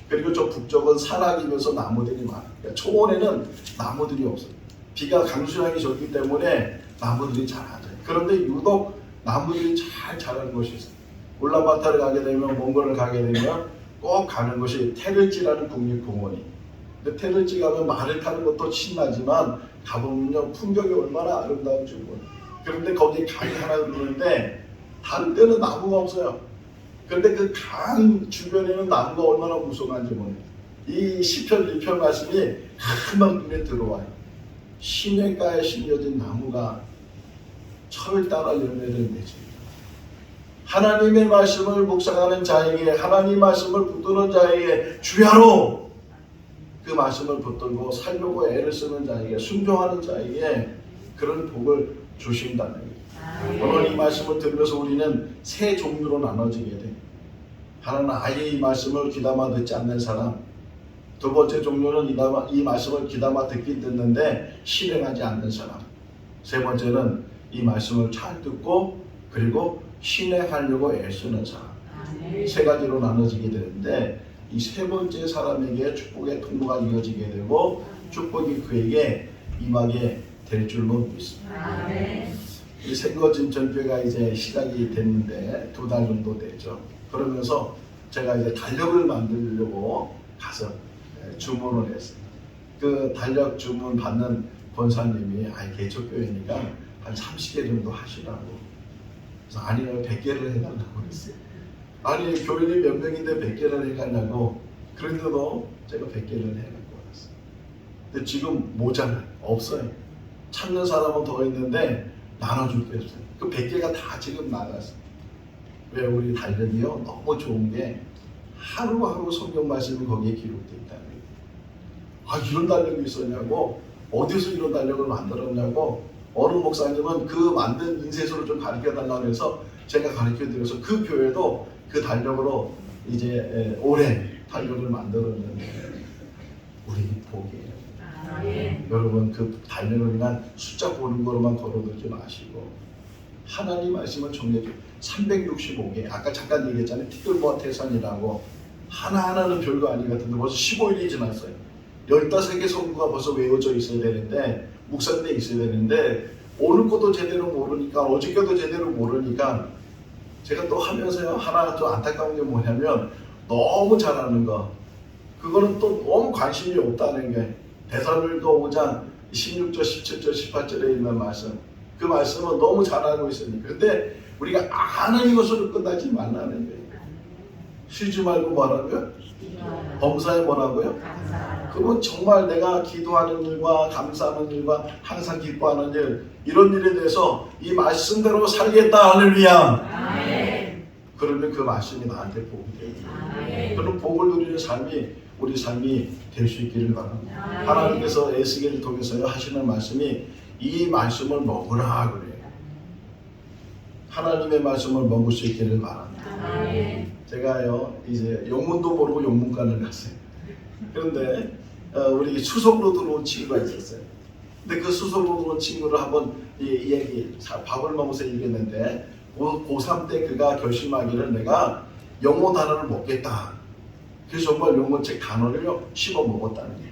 S1: 그리고 저 북쪽은 산악이면서 나무들이 많아요. 그러니까 초원에는 나무들이 없어요. 비가 강수량이 적기 때문에 나무들이 잘 안 자라요. 그런데 유독 나무들이 잘 자라는 곳이 있어요. 울란바토르 가게 되면, 몽골을 가게 되면 꼭 가는 것이 테르지라는 국립공원이. 근데 테르지 가면 말을 타는 것도 신나지만 가보면요 풍경이 얼마나 아름다운지 몰라요. 그런데 거기 강이 하나 흐르는데 다른 데는 나무가 없어요. 그런데 그 강 주변에는 나무가 얼마나 무성한지 몰라요. 이 시편 2편 말씀이 금방 눈에 들어와요. 시냇가에 심겨진 나무가 철을 따라 열매를 맺습니다. 하나님의 말씀을 묵상하는 자에게, 하나님 말씀을 붙드는 자에게, 주야로 그 말씀을 붙들고 살려고 애를 쓰는 자에게, 순종하는 자에게 그런 복을 주신다는 거예요. 오늘 이 말씀을 들으면서 우리는 세 종류로 나눠지게 돼요. 하나는 아예 이 말씀을 귀담아 듣지 않는 사람, 두 번째 종류는 이 말씀을 귀담아 듣긴 듣는데 실행하지 않는 사람, 세 번째는 이 말씀을 잘 듣고 그리고 실행하려고 애쓰는 사람. 세 가지로 나눠지게 되는데 이 세 번째 사람에게 축복의 통로가 이어지게 되고 축복이 그에게 임하게 될 줄로 믿습니다. 이 생거진천교회가 이제 시작이 됐는데 2달 정도 되죠. 그러면서 제가 이제 달력을 만들려고 가서 주문을 했어요. 그 달력 주문 받는 권사님이 개척교회니까 한 30개 정도 하시라고. 그래서 아니요, 100개를 해달라고 그랬어요. 아니, 교인이 몇 명인데 100개를 해가냐고. 그런데도 제가 100개를 해갖고 왔어요. 근데 지금 모자라요. 없어요. 찾는 사람은 더 있는데 나눠줄 게 없어요. 그 100개가 다 지금 나갔어요. 왜? 우리 달력이요 너무 좋은 게 하루하루 성경 말씀이 거기에 기록되어 있다는 거예요. 이런 달력이 있었냐고, 어디서 이런 달력을 만들었냐고. 어느 목사님은 그 만든 인쇄소를 좀 가르쳐 달라고 해서 제가 가르쳐 드려서 그 교회도 그 달력으로 이제 올해 달력을 만들었는데 우리 복이에요. 여러분, 그 달력을 그냥 숫자 보는 거로만 걸어두지 마시고 하나님 말씀을 정리해 365개, 아까 잠깐 얘기했잖아요. 티끌모아 태산이라고. 하나하나는 별거 아닌 것 같은데 벌써 15일이 지났어요. 15개 성구가 벌써 외워져 있어야 되는데, 묵상돼 있어야 되는데 오늘 것도 제대로 모르니까, 어저께도 제대로 모르니까 제가 또 하면서요, 하나 좀 안타까운 게 뭐냐면 너무 잘하는 거, 그거는 또 너무 관심이 없다는 게, 데살로니가 5장 16절, 17절, 18절에 있는 말씀, 그 말씀은 너무 잘하고 있으니까. 근데 우리가 아는 이것으로 끝나지 말라는 거예요. 쉬지 말고 뭐라고요? 범사에 뭐라고요? 그건 정말 내가 기도하는 일과 감사하는 일과 항상 기뻐하는 일, 이런 일에 대해서 이 말씀대로 살겠다. 할렐루야. 그러면 그 말씀이 나한테 복이 돼요. 그런 복을 누리는 삶이 우리 삶이 될 수 있기를 바랍니다. 하나님께서 에스겔을 통해서 하시는 말씀이 이 말씀을 먹으라 그래요. 하나님의 말씀을 먹을 수 있기를 바랍니다. 제가요 이제 영문도 모르고 영문관을 갔어요. 그런데 우리 수석으로 들어온 친구가 있었어요. 근데 그 수석으로 들어온 친구를 한번 밥을 먹으면서 얘기했는데 고3 때 그가 결심하기를 내가 영어 단어를 먹겠다. 그래서 정말 영어책 단어를 씹어 먹었다는 게,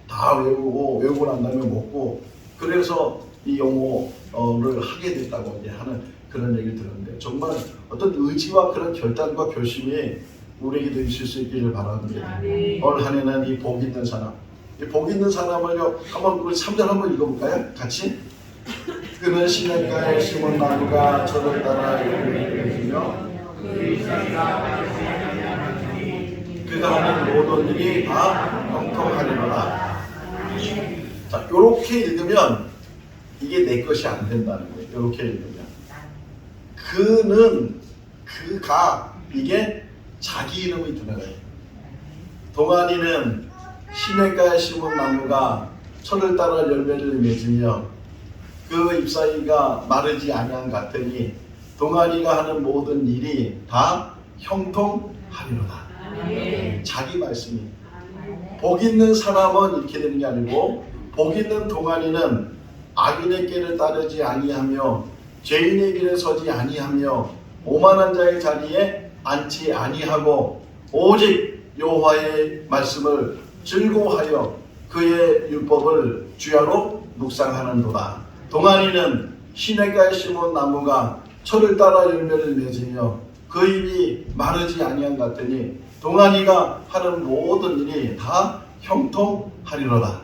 S1: 다 외우고 난 다음에 먹고, 그래서 이 영어를 하게 됐다고 이제 하는 그런 얘기를 들었는데, 정말 어떤 의지와 그런 결단과 결심이 우리에게도 있을 수 있기를 바랍니다. 오늘 한 해는 이 복 있는 사람, 이 복 있는 사람을요, 한번 우리 3절 한번 읽어볼까요? 같이. 그는 시냇가에 심은 나무가 저를 따라 열매를 맺으며 그가 하는 모든 일이 다 형통하리로다. 자, 이렇게 읽으면 이게 내 것이 안 된다는 거예요. 이렇게 읽으면 그가 이게 자기 이름이 들어가요. 동안이는 시냇가에 심은 나무가 철을 따라 열매를 맺으며 그 잎사귀가 마르지 아니한 같으니 동안이가 하는 모든 일이 다 형통하리로다. 자기 말씀이. 복 있는 사람은 이렇게 되는 게 아니고, 복 있는 동안이는 악인의 길을 따르지 아니하며 죄인의 길에 서지 아니하며 오만한 자의 자리에 앉지 아니하고 오직 여호와의 말씀을 즐거워하여 그의 율법을 주야로 묵상하는도다. 동안이는 시냇가에 심은 나무가 철을 따라 열매를 맺으며 그 잎이 마르지 아니한 같으니 동안이가 하는 모든 일이 다 형통하리로다.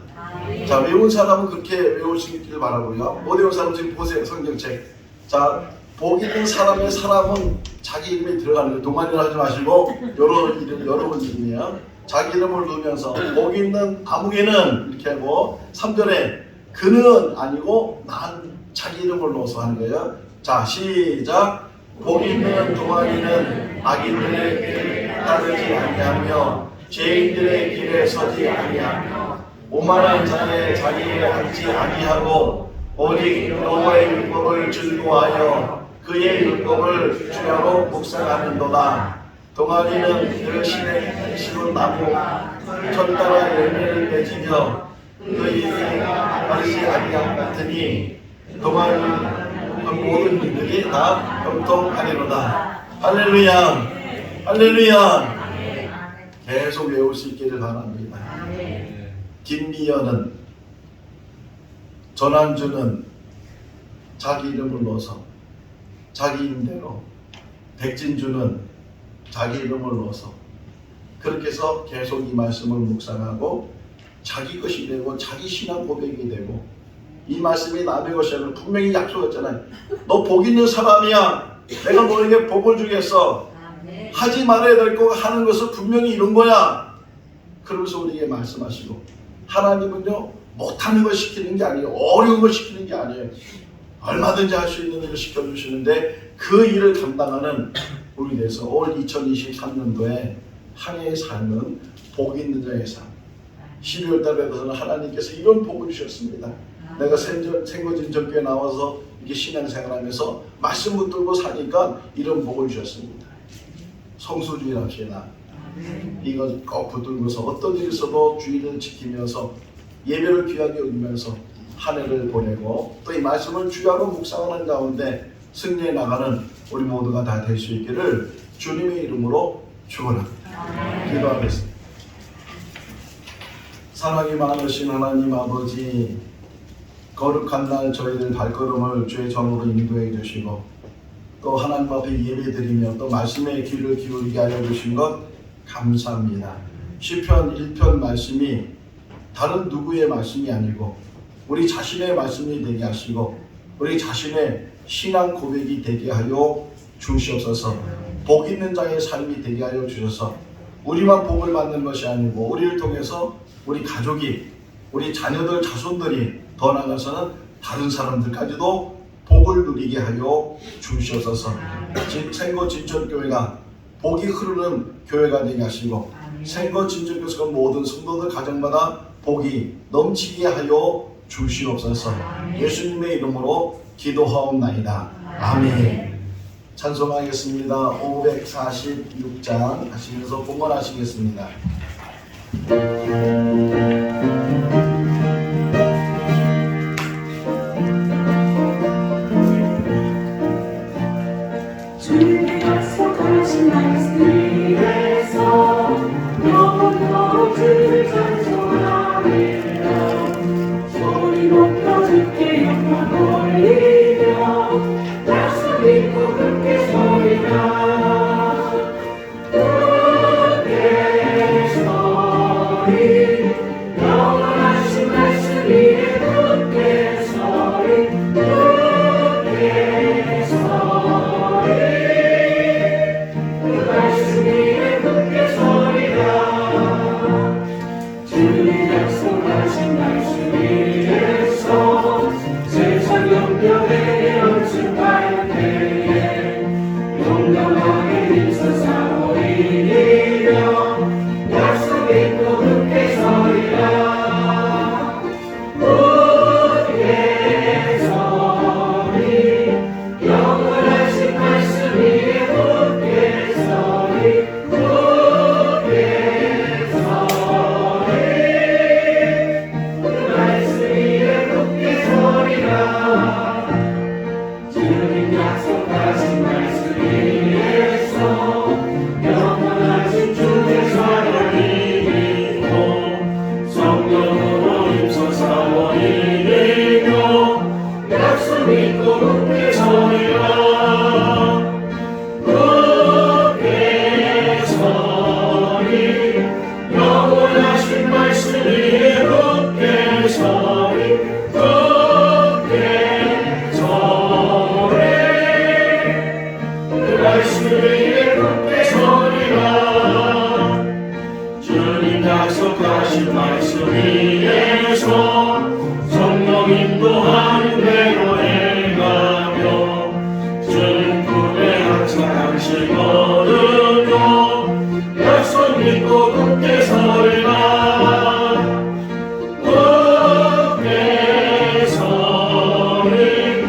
S1: 자, 외운 사람은 그렇게 외우시길 바라고요. 못 외운 사람은 지금 보세요, 성경책. 자, 복 있는 사람의 사람은 자기 이름이 들어가는 거예요. 동안이라 하지 마시고 여러분 이름이에요. 자기 이름을 넣으면서 복 있는 아무개는 이렇게 하고, 3절에 그는 아니고 난 자기 이름을 넣어서 하는 거예요. 자, 시작. 복 있는 동안이는 악인들의 길을 따르지 아니하며 죄인들의 길에 서지 아니하며 오만한 자의 자리에 앉지 아니하고 오직 여호와의 율법을 즐거워하여 그의 율법을 주야로 묵상하는도다. 동안이는 그 신의 심은 나무 천따라 열매를 맺으며 그 일이 빠르지 아니함 같으니 동안은 모든 일들이 다 형통하리로다. 할렐루야, 할렐루야. 계속 외울 수 있기를 바랍니다. 김미연은 전한주는 자기 이름을 넣어서 자기 이름대로, 백진주는 자기 이름을 넣어서 그렇게 해서 계속 이 말씀을 묵상하고 자기 것이 되고 자기 신앙 고백이 되고 이 말씀이 남의 것이라는 분명히 약속했잖아요. 너 복 있는 사람이야. 내가 너에게 복을 주겠어. 하지 말아야 될 거 하는 것은 분명히 이런 거야. 그러면서 우리에게 말씀하시고 하나님은요 못하는 걸 시키는 게 아니에요. 어려운 걸 시키는 게 아니에요. 얼마든지 할 수 있는 일을 시켜주시는데 그 일을 감당하는 우리 돼서 올 2023년도에 한 해의 삶은 복 있는 자의 삶. 12월 달에서는 하나님께서 이런 복을 주셨습니다. 내가 생거진정교회 나와서 이렇게 신앙생활하면서 말씀 붙들고 사니까 이런 복을 주셨습니다. 성수주의 합시다. 이거 꼭 붙들고서 어떤 일이 있어도 주의를 지키면서 예배를 귀하게 여기면서 한 해를 보내고 또 이 말씀을 주야로 묵상하는 가운데 승리해 나가는 우리 모두가 다 될 수 있기를 주님의 이름으로 축원합니다. 기도하겠습니다. 사랑이 많으신 하나님 아버지, 거룩한 날 저희들 발걸음을 주의 전으로 인도해 주시고 또 하나님 앞에 예배드리며 또 말씀에 귀를 기울이게 하여 주신 것 감사합니다. 시편 1편 말씀이 다른 누구의 말씀이 아니고 우리 자신의 말씀이 되게 하시고 우리 자신의 신앙 고백이 되게 하여 주시옵소서. 복 있는 자의 삶이 되게 하여 주셔서 우리만 복을 받는 것이 아니고 우리를 통해서 우리 가족이, 우리 자녀들, 자손들이 더 나아가서는 다른 사람들까지도 복을 누리게 하여 주시옵소서. 생거 진천교회가 복이 흐르는 교회가 되게 하시고 생거 진천교회가 모든 성도들 가정마다 복이 넘치게 하여 주시옵소서. 예수님의 이름으로 기도하옵나이다. 아멘. 찬송하겠습니다. 546장 하시면서 봉헌하시겠습니다.
S4: 주의 약속하신 말씀 위에서 영원토록 주를 찬송하리라. 소리 높여 주께 영광 올리며 약속 믿고 함께 서리라. 함께 서리 영원하신 말씀 위에 함께 서리. 함께 서리 그 말씀 위에 함께 서리라. 주님 약속하신 말씀 위에서 세상 영병에게 연습할 때에 용감하게 힘써서 이기며 약속 믿고 함께 서리라. 함께 서리 영원하신 말씀 위에 함께 서리. 함께 서리 그 말씀 위에 함께 서리라. 주님 약속하신 말씀 위에서 영원하신 주의 사랑이 있고 성령으로 힘써서 이기며 약속 믿고 함께 서리라. 함께 서리 영원하신 말씀 위에 함께 서리. 함께 서리 그 말씀 위에 함께 서리라. 주님 약속하신 말씀 위에서 성령 인도하는 대로 행하며 굳게 서리라 굳게 서리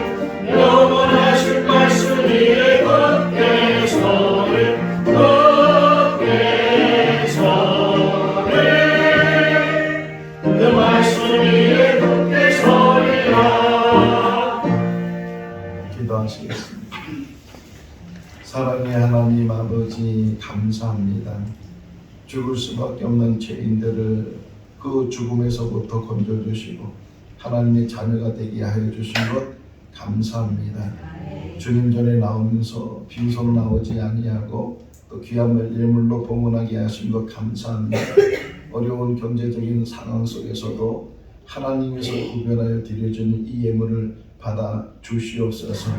S4: 영원하실 말씀 위에 굳게 서리 굳게 서리 그 말씀 위에 굳게 서리라.
S1: 기도하시겠습니다. 사랑의 하나님 아버지 감사합니다. 죽을 수밖에 없는 죄인들을 그 죽음에서부터 건져주시고 하나님의 자녀가 되게 하여 주신 것 감사합니다. 주님 전에 나오면서 빈손 나오지 아니하고 또 귀한 예물로 봉헌하게 하신 것 감사합니다. 어려운 경제적인 상황 속에서도 하나님에서 구별하여 드려지는 이 예물을 받아 주시옵소서.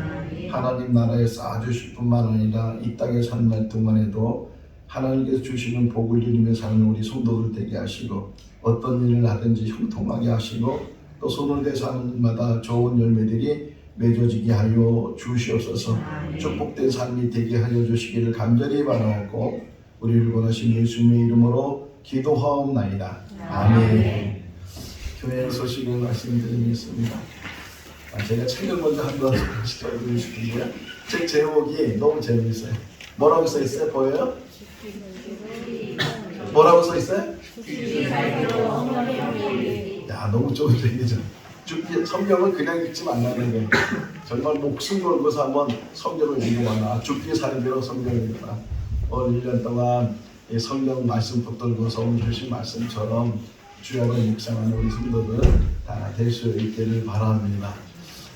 S1: 하나님 나라에 쌓아주실 뿐만 아니라 이 땅에 사는 날 동안에도 하나님께서 주시는 복을 누리며 사는 우리 성도들 되게 하시고 어떤 일을 하든지 형통하게 하시고 또 손을 대서 하는 일마다 좋은 열매들이 맺어지게 하여 주시옵소서. 축복된 삶이 되게 하여 주시기를 간절히 바라옵고 우리를 원하신 예수님의 이름으로 기도하옵나이다. 아멘. 교회 소식을 말씀드리겠습니다. 제가 책을 먼저 한번 소개시켜드리고 싶은데요. 책 제목이 너무 재미있어요. 뭐라고 써있어요? 보여요? 뭐라고 써있어요? 야, 너무 좋은 얘기죠. 성경을 그냥 읽지 말라는 거예요. 정말 목숨 걸고서 한번 성경을 읽어봐라. 죽기 살기로 성경을 읽어라. 오늘 1년 동안 이 성경 말씀 붙들고서 오늘 주신 말씀처럼 주야를 묵상하는 우리 성도들 다 될 수 있기를 바랍니다.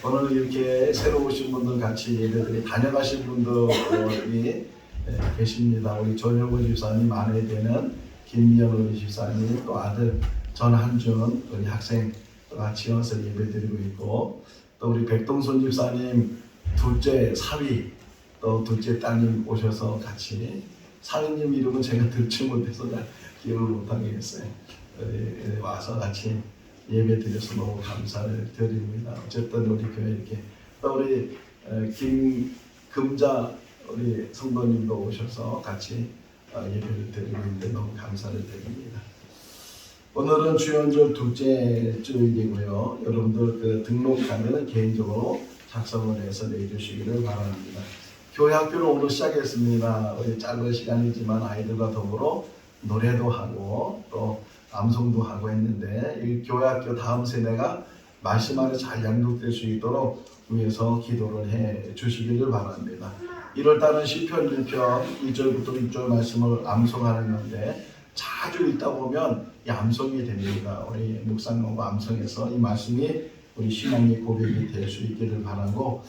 S1: 오늘 이렇게 새로 오신 분들 같이 예배드리 다녀가신 분들이 계십니다. 우리 전영훈 집사님 아내 되는 김미연 우리 집사님 또 아들 전한준 우리 학생 또 같이 와서 예배드리고 있고 또 우리 백동순 집사님 둘째 사위 또 둘째 따님 오셔서 같이 사위님 이름은 제가 듣지 못해서 잘 기억을 못하겠어요. 와서 같이 예배드려서 너무 감사를 드립니다. 어쨌든 우리 교회 이렇게 또 우리 김금자 우리 성도님도 오셔서 같이 예배를 드리고 있는데 너무 감사를 드립니다. 오늘은 주연절 둘째 주일이고요. 여러분들 그 등록하면 개인적으로 작성을 해서 내주시기를 바랍니다. 교회 학교를 오늘 시작했습니다. 우리 짧은 시간이지만 아이들과 더불어 노래도 하고 또 암송도 하고 했는데 이 교회 학교 다음 세대가 말씀 안에 잘 양육될 수 있도록 위해서 기도를 해 주시기를 바랍니다. 1월달은 시편 1편 1절부터 6절 말씀을 암송하는 건데 자주 읽다 보면 이 암송이 됩니다. 우리 묵상하고 암송해서 이 말씀이 우리 신앙의 고백이 될 수 있기를 바라고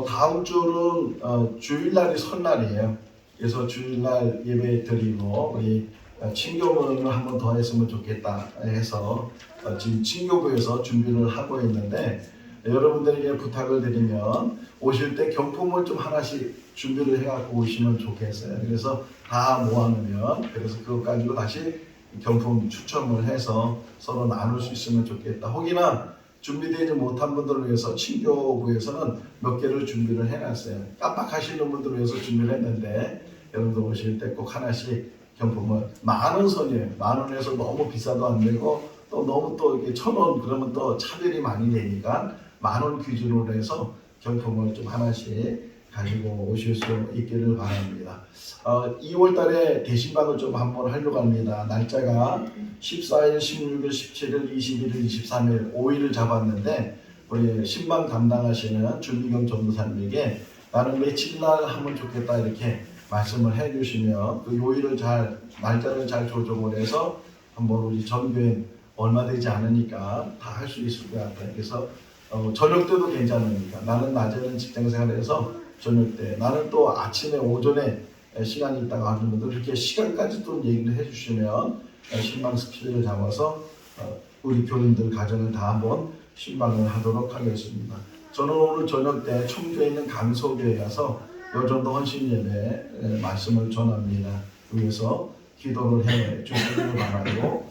S1: 다음 주는 주일날이 설날이에요. 그래서 주일날 예배 드리고 우리 친교문을 한 번 더 했으면 좋겠다 해서 지금 친교부에서 준비를 하고 있는데 여러분들에게 부탁을 드리면 오실 때 경품을 좀 하나씩 준비를 해갖고 오시면 좋겠어요. 그래서 다 모아놓으면 그래서 그것 가지고 다시 경품 추첨을 해서 서로 나눌 수 있으면 좋겠다. 혹이나 준비되지 못한 분들을 위해서 친교부에서는 몇 개를 준비를 해놨어요. 깜빡하시는 분들을 위해서 준비를 했는데 여러분들 오실 때 꼭 하나씩 경품을 10,000원 선이에요. 10,000원에서 너무 비싸도 안 되고 또 너무 또 이렇게 1,000원 그러면 또 차별이 많이 되니까 10,000원 기준으로 해서 경품을 좀 하나씩 가지고 오실 수 있기를 바랍니다. 2월달에 대신방을 좀 한번 하려고 합니다. 날짜가 14일, 16일, 17일, 21일, 23일 5일을 잡았는데 우리 신방 담당하시는 준미경 전도사님에게 나는 며칠날 하면 좋겠다 이렇게 말씀을 해주시면 그 요일을 날짜를 잘 조정을 해서 한번 우리 전교인 얼마 되지 않으니까 다 할 수 있을 것 같아요. 그래서 저녁 때도 괜찮으니까 나는 낮에는 직장생활해서 저녁 때 나는 또 아침에 오전에 시간이 있다고 하는 분들 이렇게 시간까지 또 얘기를 해주시면 신방 스케줄을 잡아서 우리 교인들 가정을 다 한번 신방을 하도록 하겠습니다. 저는 오늘 저녁 때 청주에 있는 강서교에 가서 여전도 헌신 예배 말씀을 전합니다. 위해서 기도를 해 주시기를 바라고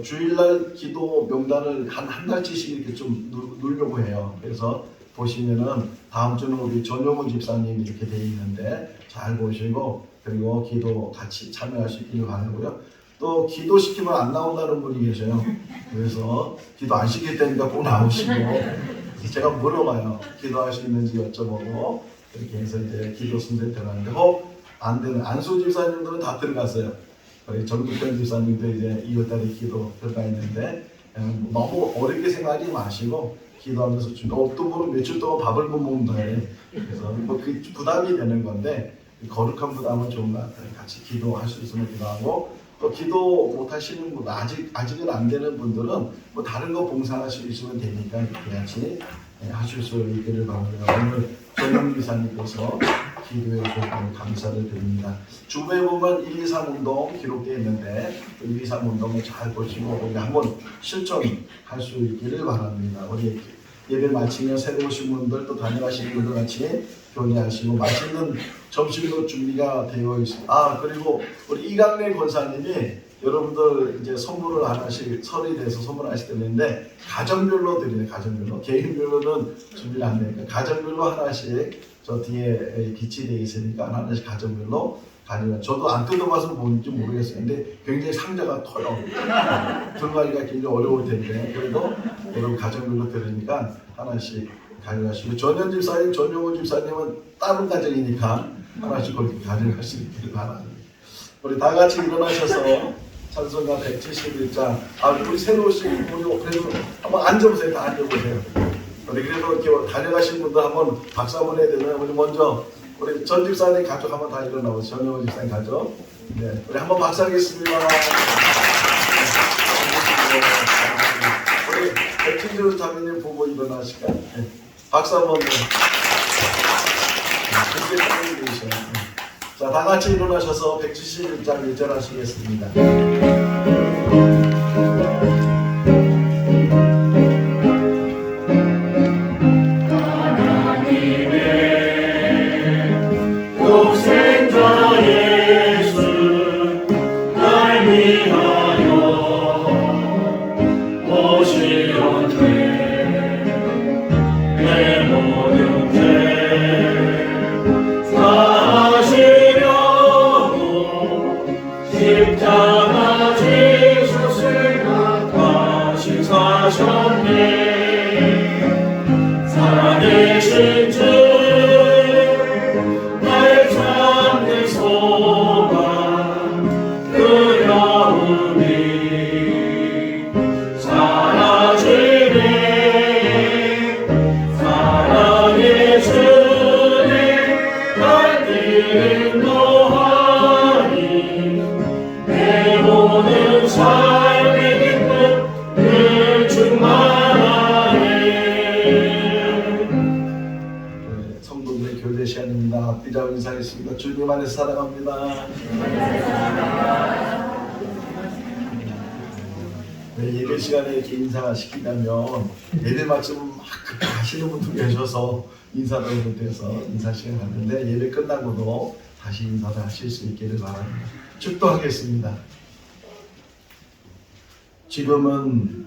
S1: 주일날 기도 명단을 한 달치씩 이렇게 좀 누르려고 해요. 그래서 보시면은 다음 주는 우리 전용훈 집사님 이렇게 돼 있는데 잘 보시고 그리고 기도 같이 참여하시기를 바라고요. 또 기도시키면 안 나온다는 분이 계셔요. 그래서 기도 안 시킬 때니까 꼭 나오시고 제가 물어봐요. 기도할 수 있는지 여쭤보고 이렇게 해서 이제 기도 순서에 들어가는데 혹 안 되는 안수 집사님들은 다 들어갔어요. 우리 정국현 집사님도 이제 2월달에 기도 들어가 있는데 너무 어렵게 생각하지 마시고 기도하면서 또 뭐 며칠 동안 밥을 못 먹는다 해. 그래서 뭐 그 부담이 되는 건데 거룩한 부담은 좋은 것 같아요. 같이 기도할 수 있으면 기도하고 또 기도 못 하시는 분 아직은 안 되는 분들은 뭐 다른 거 봉사할 수 있으면 되니까 같이 하실 수 있기를 바랍니다. 오늘 전영 기사님께서 기도해 주셔서 감사를 드립니다. 주부에 보면 1, 2, 3 운동 기록되어 있는데 1, 2, 3 운동을 잘 보시고 우리 한번 실천할 수 있기를 바랍니다. 우리 예배 마치면 새로 오신 분들 또 다녀가시는 분들 같이 교제하시고 맛있는 점심도 준비가 되어 있습니다. 그리고 우리 이강래 권사님이 여러분들 이제 선물을 하나씩 설이 돼서 선물하실 때인데 가정별로 드리는 가정별로 개인별로는 준비를 안 되니까 가정별로 하나씩 저 뒤에 비치되어 있으니까 하나씩 가정별로 가지고 저도 안 뜯어봐서 뭔지 모르겠어요. 근데 굉장히 상자가 커요. 들어가기가 굉장히 어려울 텐데 그래도 여러분 가정별로 드리니까 하나씩 가져가시고 전현 집사님, 전용호 집사님은 다른 가정이니까 하나씩 그렇게 가져갈 수 있기를 바랍니다. 우리 다 같이 일어나셔서 찬송가 171장 우리 새로 오신 분이 그래도 한번 앉아보세요. 다 앉아보세요. 우리 그래도 이렇게 다녀가신 분들 한번 박수 한번 해야 되나요? 우리 먼저 우리 전 집사님 가족 한번 다 일어나보세요. 전용호 집사님 가족. 네, 우리 한번 박수하겠습니다. 우리 백진주 자매님 보고 일어나실까요? 네. 박수 한번. 자, 다 같이 일어나셔서 171장 1절 하시겠습니다.
S4: 십자가 지수를 다시 사셨네. 살아계신 주 나의 참된 소망 두려움이 사라지네. 사랑의 주님 날 인도하니 내 모든 삶의 기쁨 늘 충만하네.
S1: 성도들의 교제 시간입니다. 앞뒤자 인사하겠습니다. 주님 안에서 사랑합니다. 예배 시간에 이렇게 인사시키려면 예배 마치면 막 급하시는 분들 계셔서 인사를 못해서 인사 시간 갔는데 예배 끝나고도 다시 인사를 하실 수 있기를 바랍니다. 축도하겠습니다. 지금은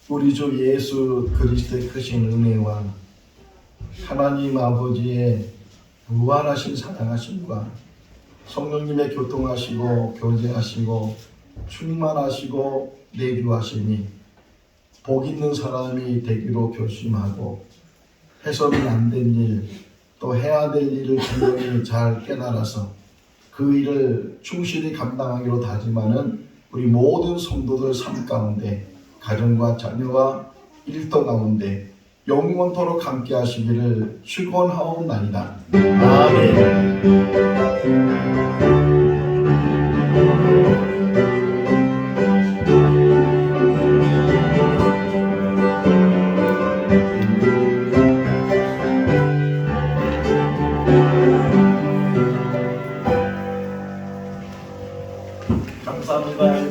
S1: 우리 주 예수 그리스도의 크신 은혜와 하나님 아버지의 무한하신 사랑하심과 성령님의 교통하시고 교제하시고 충만하시고 내주하시니 복 있는 사람이 되기로 결심하고 해서는 안 된 일, 또 해야 될 일을 분명히 잘 깨달아서 그 일을 충실히 감당하기로 다짐하는 우리 모든 성도들 삶 가운데 가정과 자녀와 일터 가운데 영원토록 함께 하시기를 축원하옵나이다. 아멘. 감사합니다.